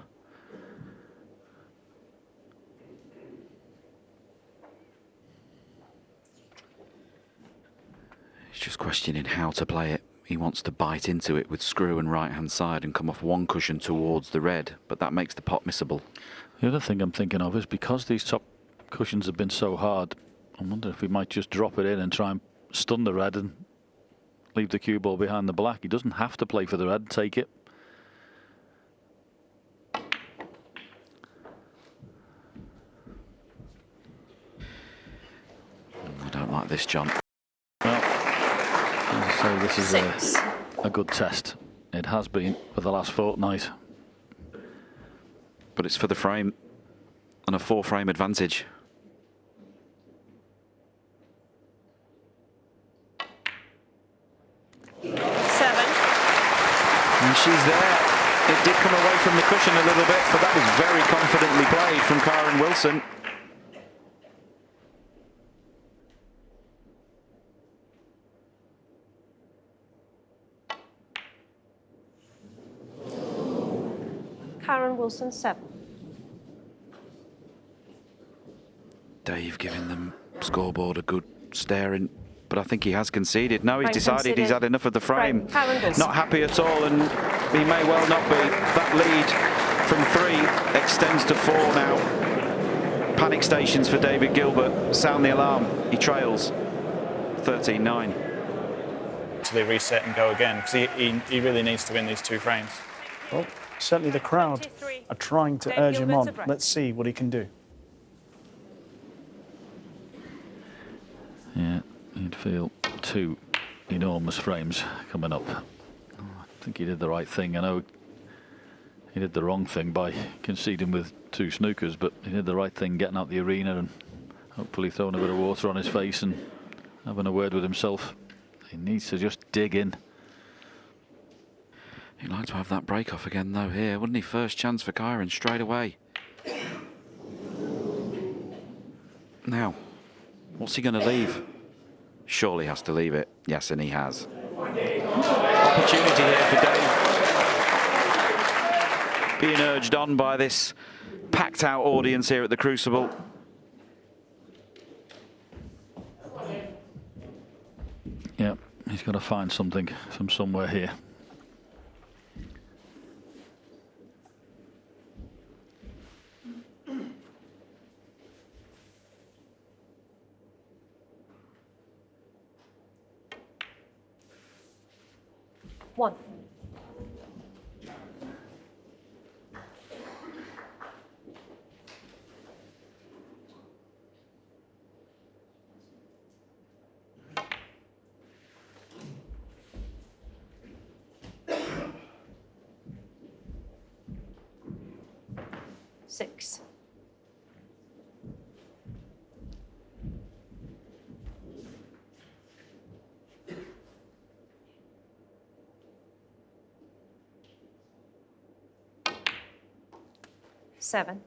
He's just questioning how to play it. He wants to bite into it with screw and right-hand side and come off one cushion towards the red, but that makes the pot missable. The other thing I'm thinking of is because these top cushions have been so hard, I wonder if he might just drop it in and try and stun the red and leave the cue ball behind the black. He doesn't have to play for the red, take it. I don't like this, John. Well, as I say, this is a good test. It has been for the last fortnight. But it's for the frame and a 4-frame advantage. And she's there. It did come away from the cushion a little bit, but that was very confidently played from Kyren Wilson. Kyren Wilson, 7. Dave giving them scoreboard a good staring, but I think he has conceded. No, he's decided he's had enough of the frame. Not happy at all, and he may well not be. That lead from 3 extends to 4 now. Panic stations for David Gilbert. Sound the alarm. He trails 13-9. So they reset and go again, because he really needs to win these 2 frames. Well, certainly the crowd are trying to urge him on. Let's see what he can do. Yeah, you'd feel 2 enormous frames coming up. I think he did the right thing. I know he did the wrong thing by conceding with 2 snookers, but he did the right thing getting out the arena and hopefully throwing a bit of water on his face and having a word with himself. He needs to just dig in. He'd like to have that break off again though here, wouldn't he? First chance for Kyren straight away. Now, what's he going to leave? Surely has to leave it. Yes, and he has. Opportunity here for Dave. Being urged on by this packed out audience here at the Crucible. Yeah, he's got to find something from somewhere here. One. Six. Seven.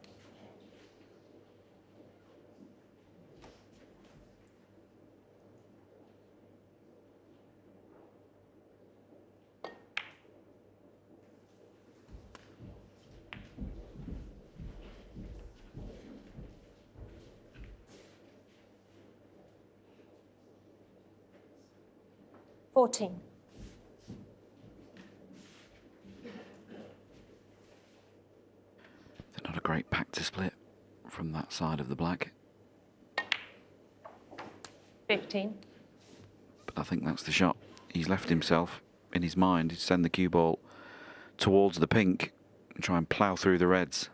$14. Not a great pack to split from that side of the black. 15. But I think that's the shot. He's left himself in his mind to send the cue ball towards the pink and try and plough through the reds.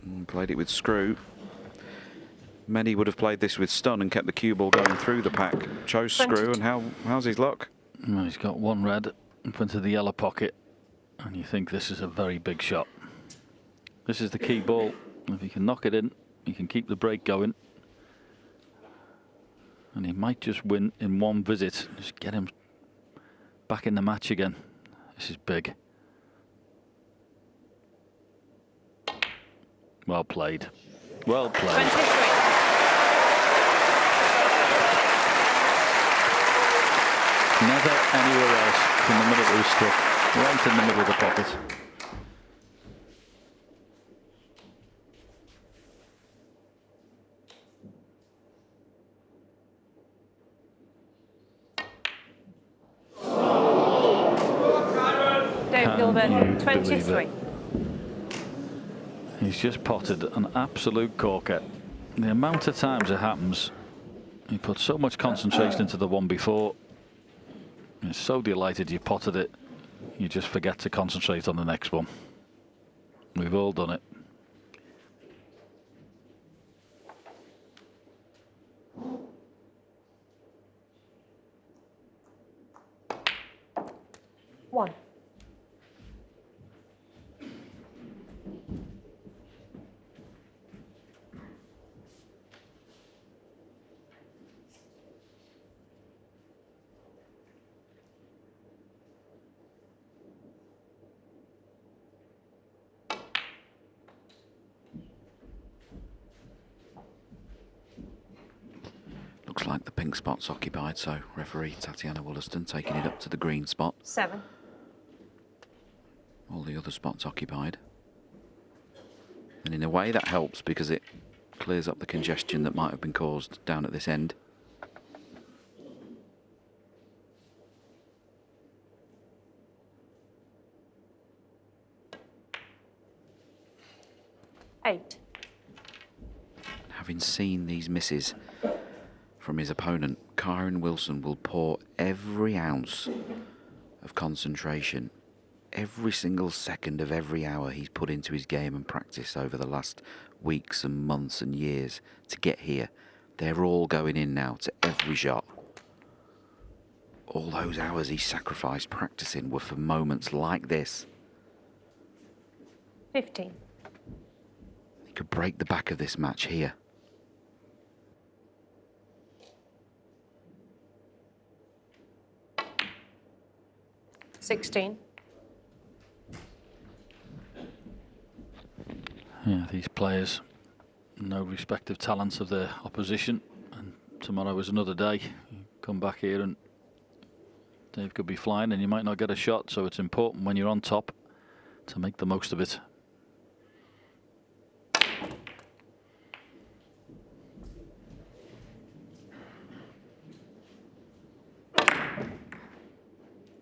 And played it with screw. Many would have played this with stun and kept the cue ball going through the pack. Chose screw, and how's his luck? Well, he's got one red up into the yellow pocket, and you think this is a very big shot. This is the key ball. If he can knock it in, he can keep the break going. And he might just win in one visit. Just get him back in the match again. This is big. Well played. Well played. 23. Never anywhere else from the minute it was struck. Right in the middle of the pocket. Gilbert, 23. He's just potted an absolute corker. The amount of times it happens, he put so much concentration into the one before. He's so delighted you potted it, you just forget to concentrate on the next one. We've all done it. One. Looks like the pink spot's occupied, so referee Tatiana Wollaston taking it up to the green spot. 7. All the other spots occupied. And in a way that helps because it clears up the congestion that might have been caused down at this end. Eight. Having seen these misses from his opponent, Kyren Wilson will pour every ounce of concentration, every single second of every hour he's put into his game and practice over the last weeks and months and years to get here. They're all going in now to every shot. All those hours he sacrificed practicing were for moments like this. 15. He could break the back of this match here. 16. Yeah, these players, no respect of talents of their opposition, and tomorrow is another day. You come back here and Dave could be flying and you might not get a shot, so it's important when you're on top to make the most of it.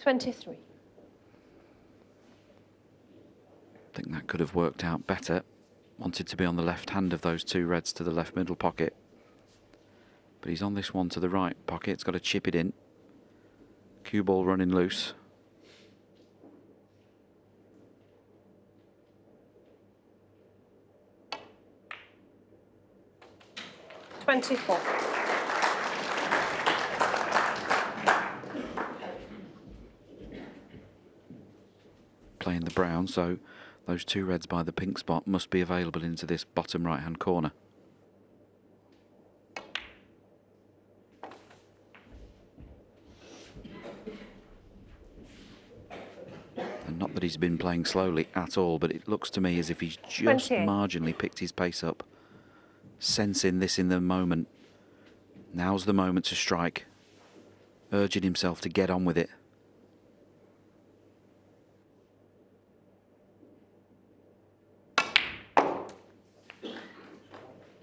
$23. I think that could have worked out better. Wanted to be on the left hand of those two reds to the left middle pocket. But he's on this one to the right pocket. It's got to chip it in. Cue ball running loose. $24. Playing the brown, so those two reds by the pink spot must be available into this bottom right hand corner. And not that he's been playing slowly at all, but it looks to me as if he's just 28. marginally picked his pace up, sensing this in the moment. Now's the moment to strike, urging himself to get on with it.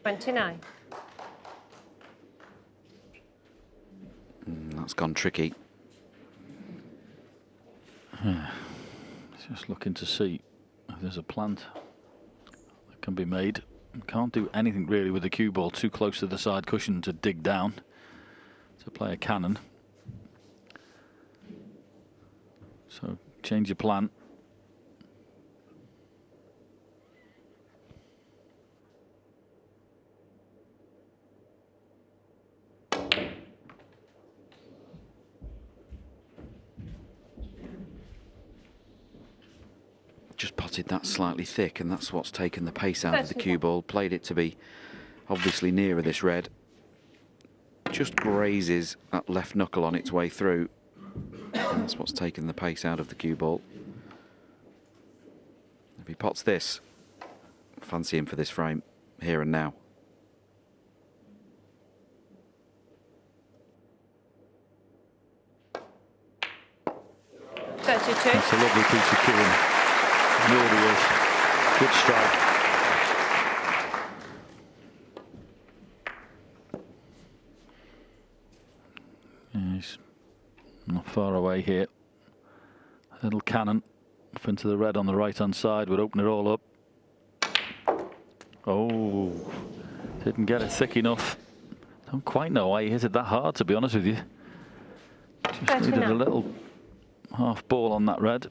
$29. That's gone tricky. Just looking to see if there's a plant that can be made. Can't do anything really with the cue ball too close to the side cushion to dig down to play a cannon. So change your plan. spotted that slightly thick, and that's what's taken the pace out of the cue ball. Played it to be obviously nearer this red. Just grazes that left knuckle on its way through, and that's what's taken the pace out of the cue ball. If he pots this, fancy him for this frame here and now. That's a lovely piece of cueing. Really is. Good strike. Yeah, he's not far away here. A little cannon up into the red on the right hand side would open it all up. Oh, didn't get it thick enough. Don't quite know why he hit it that hard, to be honest with you. Just needed a little half ball on that red.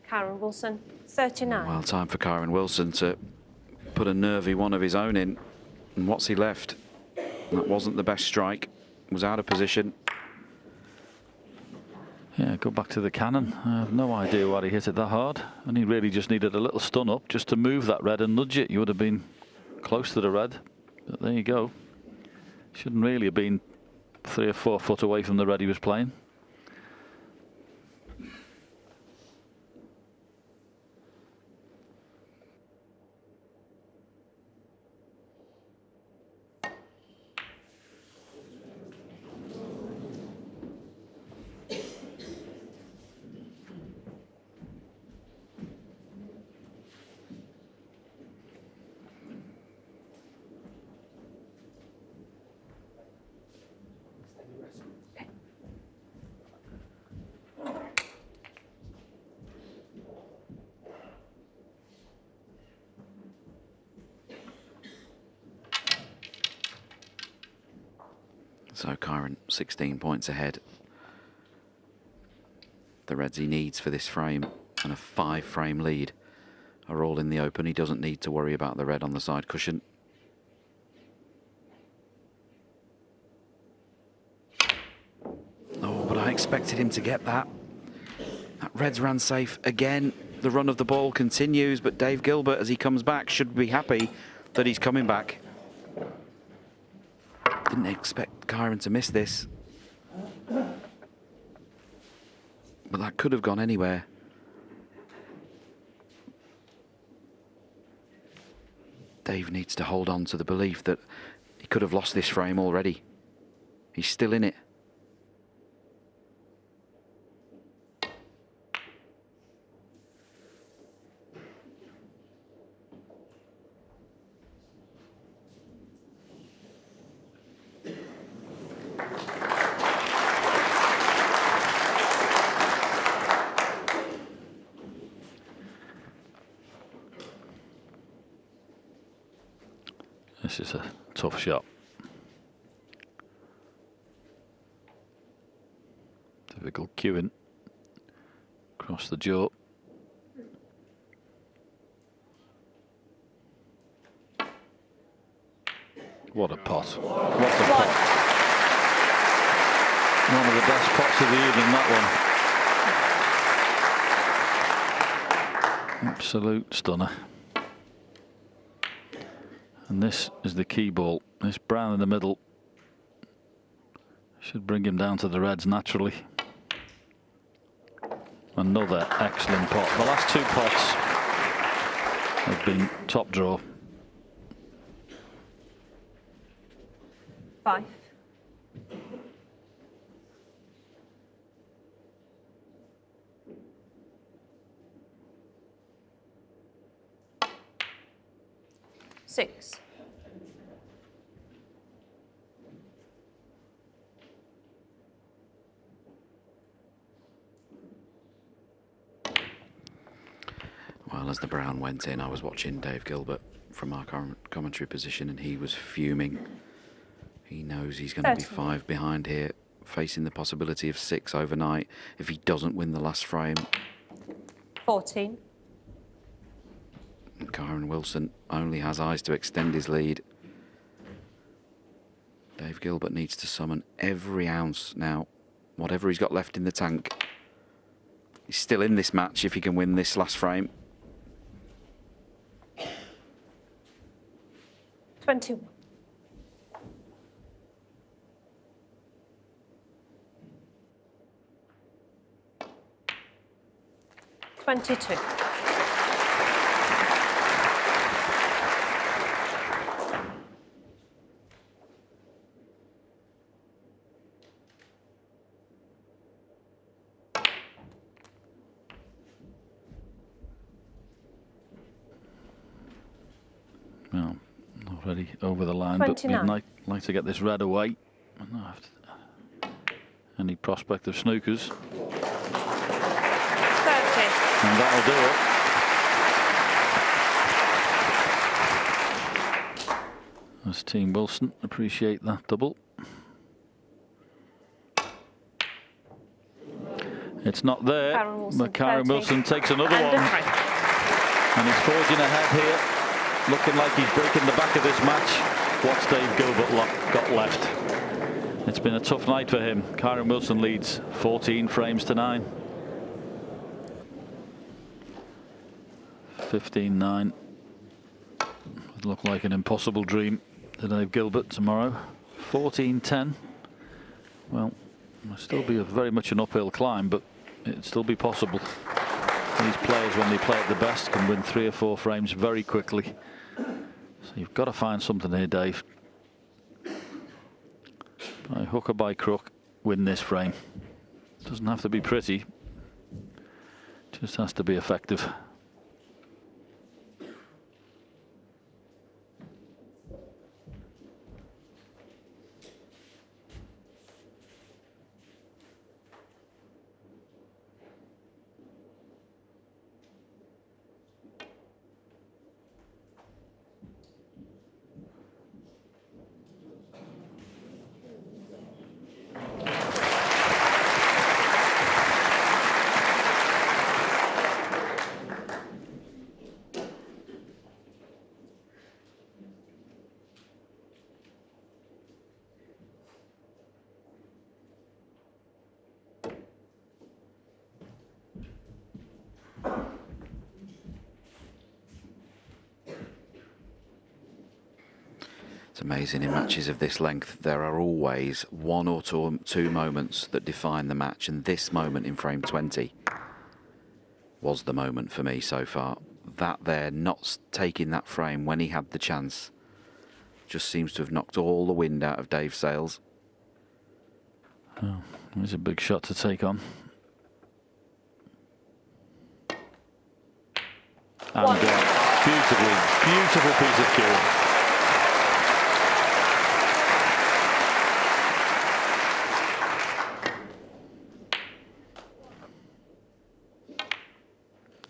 Kyren Wilson, 39. Well, time for Kyren Wilson to put a nervy one of his own in. And what's he left? That wasn't the best strike. Was out of position. Yeah, go back to the cannon. I have no idea why he hit it that hard. And he really just needed a little stun up just to move that red and nudge it. You would have been close to the red. But there you go. Shouldn't really have been 3 or 4 foot away from the red he was playing. So Kyren 16 points ahead. The reds he needs for this frame and a 5-frame lead are all in the open. He doesn't need to worry about the red on the side cushion. Oh, but I expected him to get that. That red's ran safe again. The run of the ball continues, but Dave Gilbert, as he comes back, should be happy that he's coming back. Didn't expect Kyren to miss this. But that could have gone anywhere. Dave needs to hold on to the belief that he could have lost this frame already. He's still in it. This is a tough shot. Difficult cueing. Across the jaw. What a pot. What a pot. One of the best pots of the evening, that one. Absolute stunner. And this is the key ball. This brown in the middle should bring him down to the reds naturally. Another excellent pot. The last 2 pots have been top draw. 5. Six. Well, as the brown went in, I was watching Dave Gilbert from our commentary position, and he was fuming. He knows he's going to be 5 behind here, facing the possibility of 6 overnight if he doesn't win the last frame. 14. And Kyren Wilson only has eyes to extend his lead. Dave Gilbert needs to summon every ounce now, whatever he's got left in the tank. He's still in this match if he can win this last frame. 21. $22. Well, already over the line, 29. but we'd like to get this red away. Any prospect of snookers. 30. And that'll do it. As Team Wilson appreciate that double. It's not there, Kyren Wilson, but Kyren 30. Wilson takes another And one. a free. And he's forging ahead here, looking like he's breaking the back of this match. What's Dave Gilbert got left? It's been a tough night for him. Kyren Wilson leads 14 frames to 9. 15-9. Would look like an impossible dream to Dave Gilbert tomorrow. 14-10. Well, it'll still be very much an uphill climb, but it'd still be possible. These players, when they play at the best, can win 3 or 4 frames very quickly. So you've got to find something here, Dave. By hook or by crook, win this frame. Doesn't have to be pretty. Just has to be effective. It's amazing in matches of this length, there are always 1 or 2 moments that define the match, and this moment in frame 20 was the moment for me so far. That there, not taking that frame when he had the chance, just seems to have knocked all the wind out of Dave's sails. Oh, there's a big shot to take on. And beautiful piece of cue.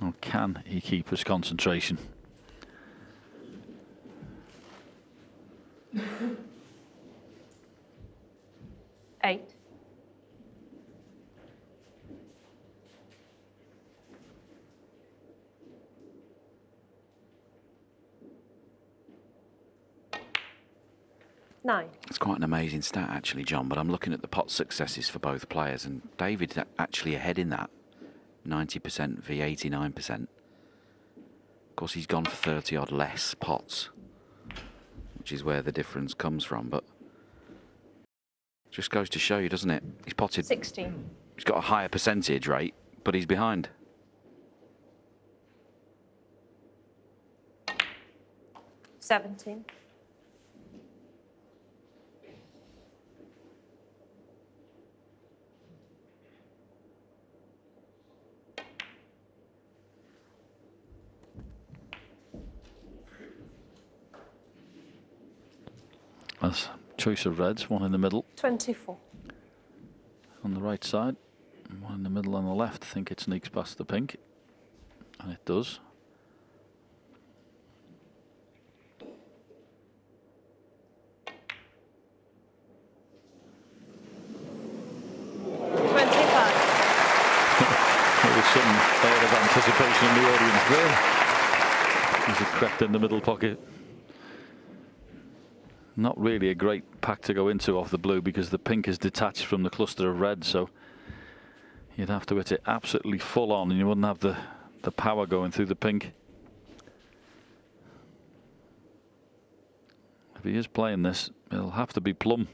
Or can he keep his concentration? $8. $9. It's quite an amazing stat actually, John, but I'm looking at the pot successes for both players, and David's actually ahead in that. 90% v 89%. Of course, he's gone for 30 odd less pots, which is where the difference comes from, but just goes to show you, doesn't it? He's potted 16. He's got a higher percentage rate, but he's behind. 17. That's choice of reds, one in the middle 24. on the right side, and one in the middle on the left. I think it sneaks past the pink, and it does. There was some air of anticipation the audience there as it crept in the middle pocket. Not really a great pack to go into off the blue because the pink is detached from the cluster of red, so you'd have to hit it absolutely full on and you wouldn't have the power going through the pink. If he is playing this, it'll have to be plum.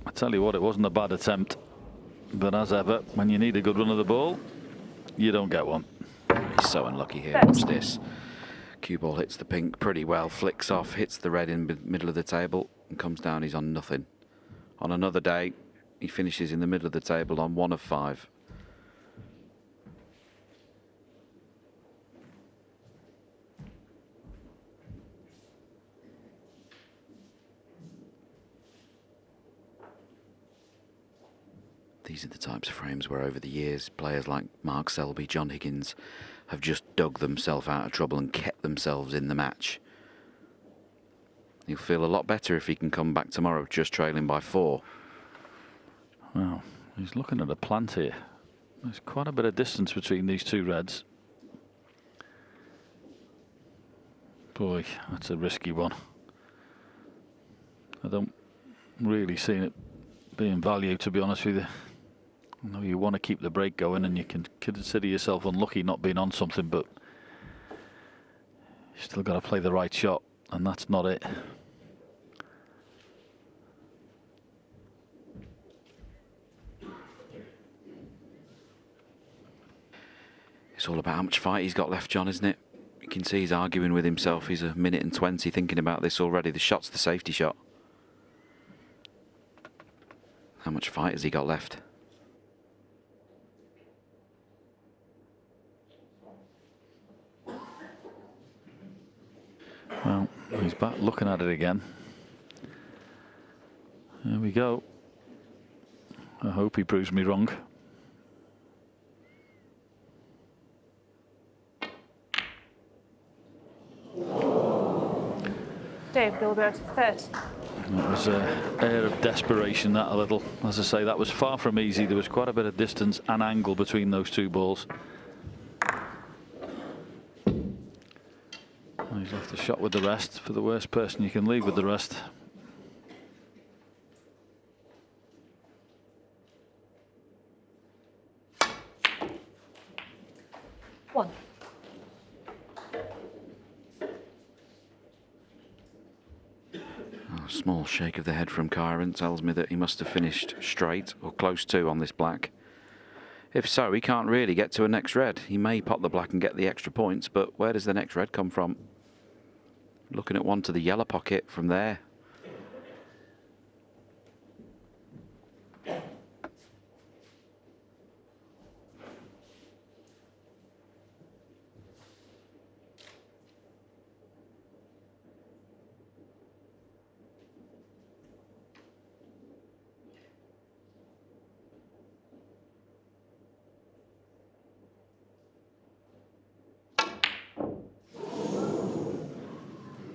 I tell you what, it wasn't a bad attempt, but as ever, when you need a good run of the ball, you don't get one. He's so unlucky here. Watch this. Cue ball hits the pink pretty well, flicks off, hits the red in the middle of the table, and comes down. He's on nothing. On another day, he finishes in the middle of the table on 1 of 5. These are the types of frames where over the years players like Mark Selby, John Higgins have just dug themselves out of trouble and kept themselves in the match. He'll feel a lot better if he can come back tomorrow just trailing by 4. Well, he's looking at a plant here. There's quite a bit of distance between these two reds. Boy, that's a risky one. I don't really see it being value, to be honest with you. I know you want to keep the break going and you can consider yourself unlucky not being on something, but you still got to play the right shot, and that's not it. It's all about how much fight he's got left, John, isn't it? You can see he's arguing with himself. He's a minute and 20 thinking about this already. The shot's the safety shot. How much fight has he got left? Well, he's back looking at it again. There we go. I hope he proves me wrong. Dave Gilbert, third. It was an air of desperation, that a little. As I say, that was far from easy. There was quite a bit of distance and angle between those two balls. He's left the shot with the rest. For the worst person you can leave with the rest. One. A small shake of the head from Kyren tells me that he must have finished straight or close to on this black. If so, he can't really get to a next red. He may pot the black and get the extra points, but where does the next red come from? Looking at one to the yellow pocket from there.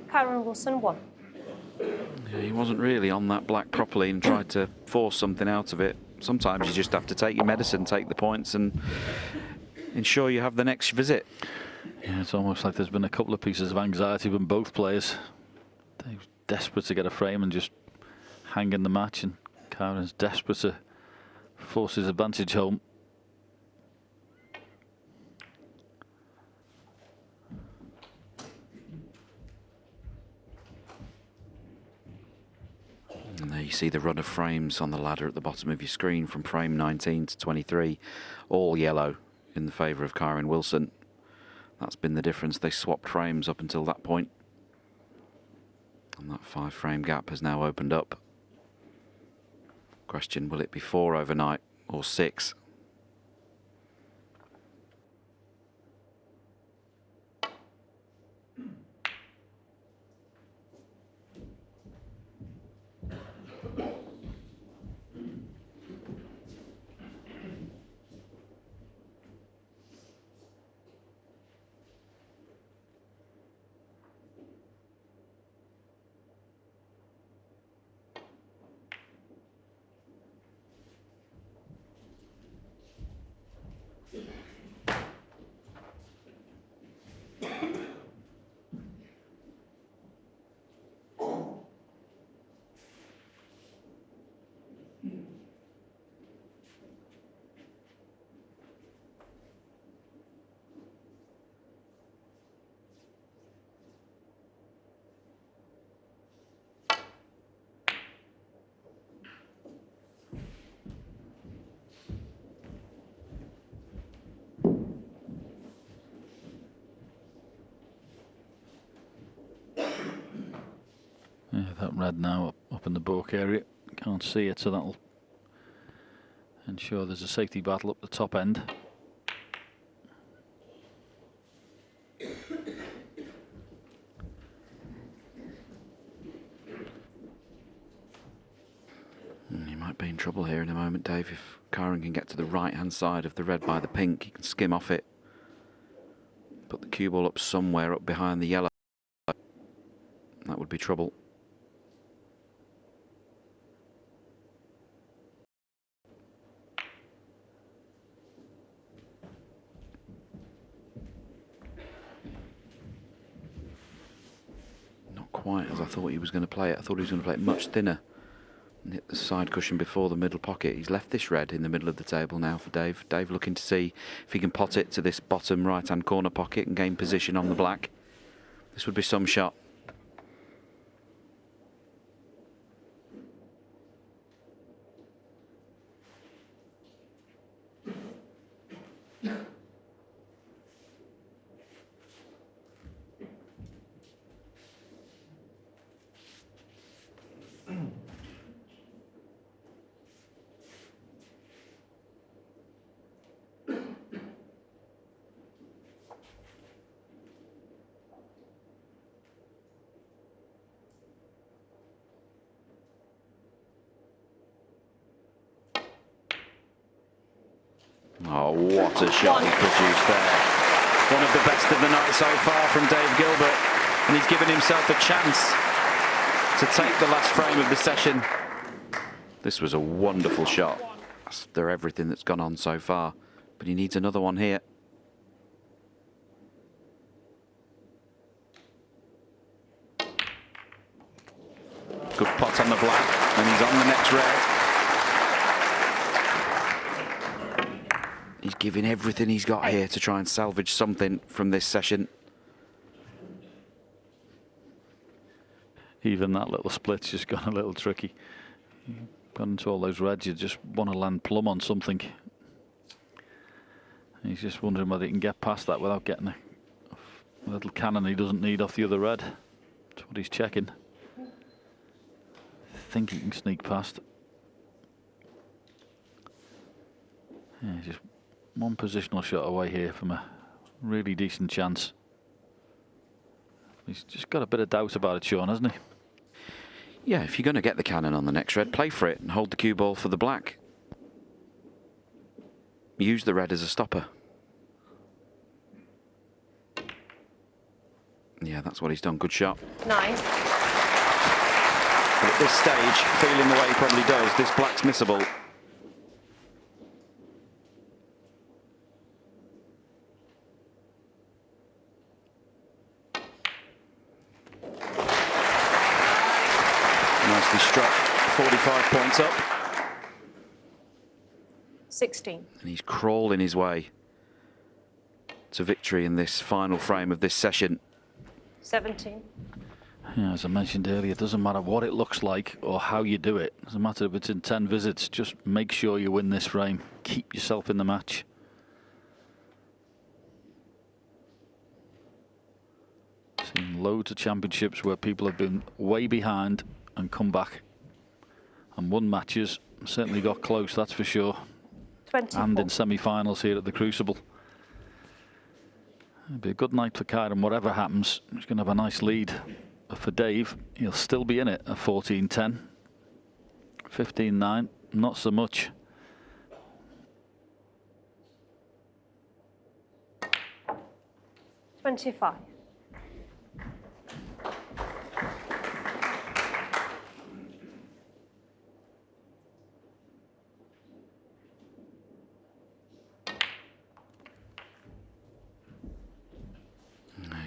Kyren Wilson, 1. Yeah, he wasn't really on that black properly and tried to force something out of it. Sometimes you just have to take your medicine, take the points and ensure you have the next visit. Yeah, it's almost like there's been a couple of pieces of anxiety from both players. They're desperate to get a frame and just hang in the match, and Kyren's desperate to force his advantage home. And there you see the run of frames on the ladder at the bottom of your screen from frame 19 to 23, all yellow in the favour of Kyren Wilson. That's been the difference. They swapped frames up until that point. And that 5-frame gap has now opened up. Question, will it be 4 overnight or 6? That red now up in the baulk area. Can't see it, so that'll ensure there's a safety battle up the top end. He might be in trouble here in a moment, Dave. If Kyren can get to the right-hand side of the red by the pink, he can skim off it. Put the cue ball up somewhere up behind the yellow. That would be trouble. Not quite as I thought he was going to play it. I thought he was going to play it much thinner and hit the side cushion before the middle pocket. He's left this red in the middle of the table now for Dave. Dave looking to see if he can pot it to this bottom right-hand corner pocket and gain position on the black. This would be some shot. Oh, what a shot he produced there. One of the best of the night so far from Dave Gilbert. And he's given himself a chance to take the last frame of the session. This was a wonderful shot after everything that's gone on so far. But he needs another one here. Good pot on the black, and he's on the next red. He's giving everything he's got here to try and salvage something from this session. Even that little split's just gone a little tricky. Gone into all those reds, you just want to land plumb on something. He's just wondering whether he can get past that without getting a little cannon he doesn't need off the other red. That's what he's checking. I think he can sneak past. Yeah, just one positional shot away here from a really decent chance. He's just got a bit of doubt about it, Sean, hasn't he? Yeah, if you're going to get the cannon on the next red, play for it and hold the cue ball for the black. Use the red as a stopper. Yeah, that's what he's done. Good shot. Nice. But at this stage, feeling the way he probably does, this black's missable. Nicely struck. 45 points up. 16. And he's crawling his way to victory in this final frame of this session. 17. Yeah, as I mentioned earlier, it doesn't matter what it looks like or how you do it. It doesn't matter if it's in 10 visits. Just make sure you win this frame. Keep yourself in the match. Seen loads of championships where people have been way behind and come back and won matches. Certainly got close, that's for sure. 24. And in semi-finals here at the Crucible. It'll be a good night for Kyren, whatever happens. He's going to have a nice lead. But for Dave, he'll still be in it at 14-10. 15-9, not so much. $25.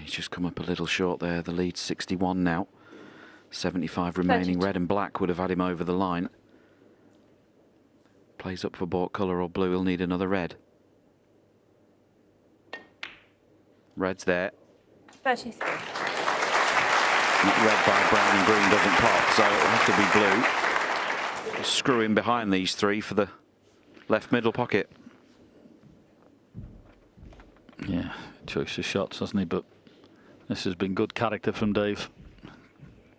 He's just come up a little short there. The lead's 61 now. 75 remaining. 32. Red and black would have had him over the line. Plays up for baulk colour or blue. He'll need another red. Red's there. 33. That red by brown and green doesn't pop, so it'll have to be blue. Screw in behind these three for the left middle pocket. Yeah, choice of shots, hasn't he? But this has been good character from Dave.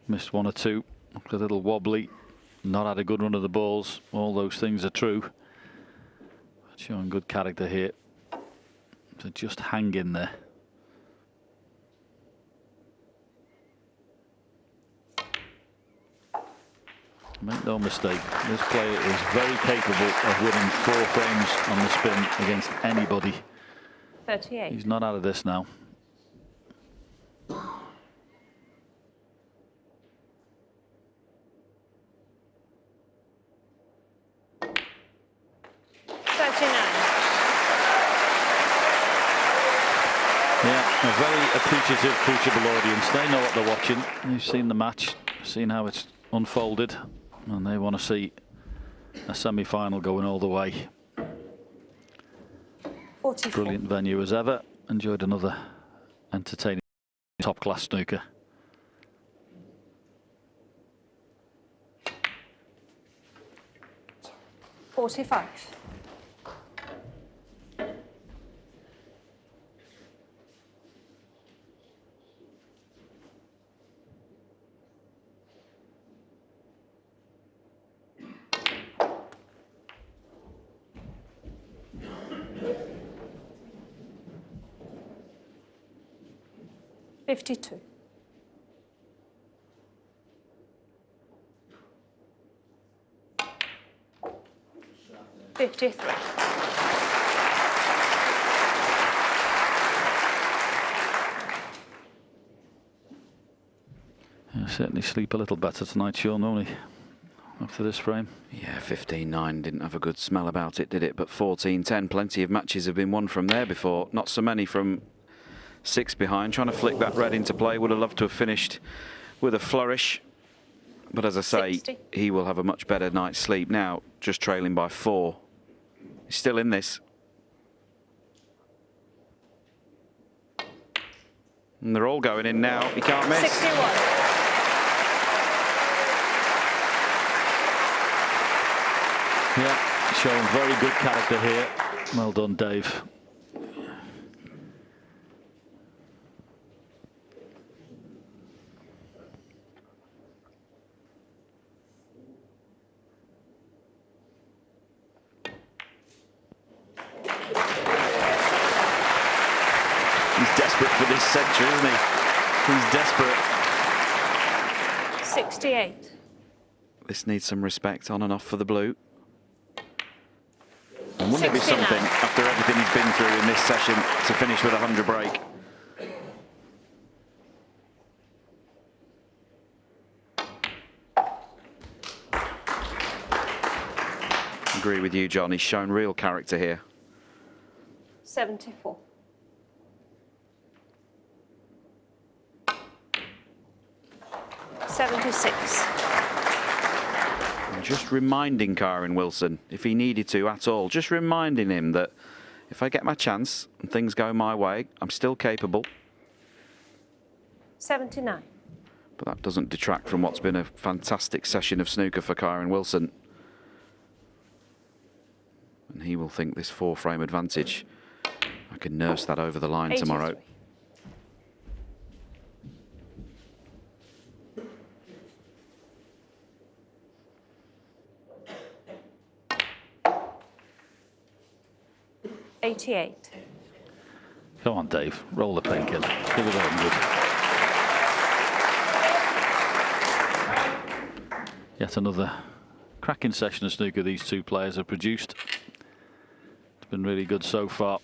Missed one or two Looked a little wobbly, not had a good run of the balls. All those things are true. But showing good character here to just hang in there. Make no mistake, this player is very capable of winning 4 frames on the spin against anybody. 38. He's not out of this now. Yeah, a very appreciative Crucible audience. They know what they're watching. They've seen the match, seen how it's unfolded, and they want to see a semi-final going all the way. 44. Brilliant venue as ever. Enjoyed another entertaining top-class snooker. $45. $52. $53. He'll certainly sleep a little better tonight, Sean, won't he? After this frame. Yeah, 15-9 didn't have a good smell about it, did it? But 14-10, plenty of matches have been won from there before. Not so many from 6 behind. Trying to flick that red into play. Would have loved to have finished with a flourish. But as I say, 60. He will have a much better night's sleep now, just trailing by 4. He's still in this. And they're all going in now. He can't miss. 61. Yeah, showing very good character here. Well done, Dave. He's desperate for this century, isn't he? He's desperate. 68. This needs some respect on and off for the blue. And wouldn't it be 69. something, after everything he's been through in this session, to finish with a 100 break? Agree with you, John. He's shown real character here. 74. $76. And just reminding Kyren Wilson, if he needed to at all, just reminding him that if I get my chance and things go my way, I'm still capable. 79. But that doesn't detract from what's been a fantastic session of snooker for Kyren Wilson. And he will think this 4-frame advantage, I can nurse that over the line 83. tomorrow. $88. Come on, Dave. Roll the pink in. Give it 100. Yet another cracking session of snooker these two players have produced. It's been really good so far.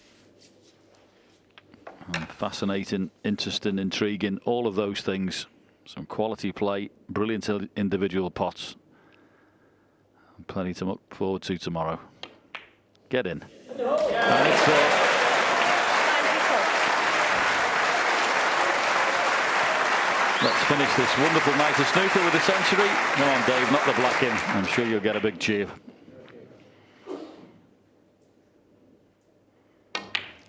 And fascinating, interesting, intriguing, all of those things. Some quality play, brilliant individual pots. And plenty to look forward to tomorrow. Get in. And it's there. Let's finish this wonderful night of snooker with a century. Come on, Dave, not the black in. I'm sure you'll get a big cheer.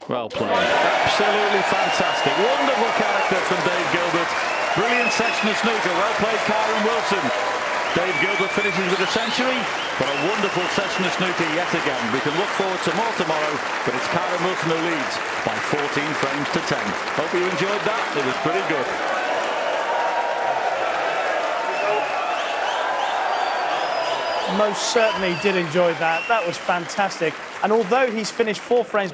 Well played. Absolutely fantastic. Wonderful character from Dave Gilbert. Brilliant session of snooker. Well played, Kyren Wilson. Dave Gilbert finishes with a century, but a wonderful session of snooker yet again. We can look forward to more tomorrow, but it's Kyren Wilson who leads by 14 frames to 10. Hope you enjoyed that. It was pretty good. most certainly did enjoy that. That was fantastic. And although he's finished 4 frames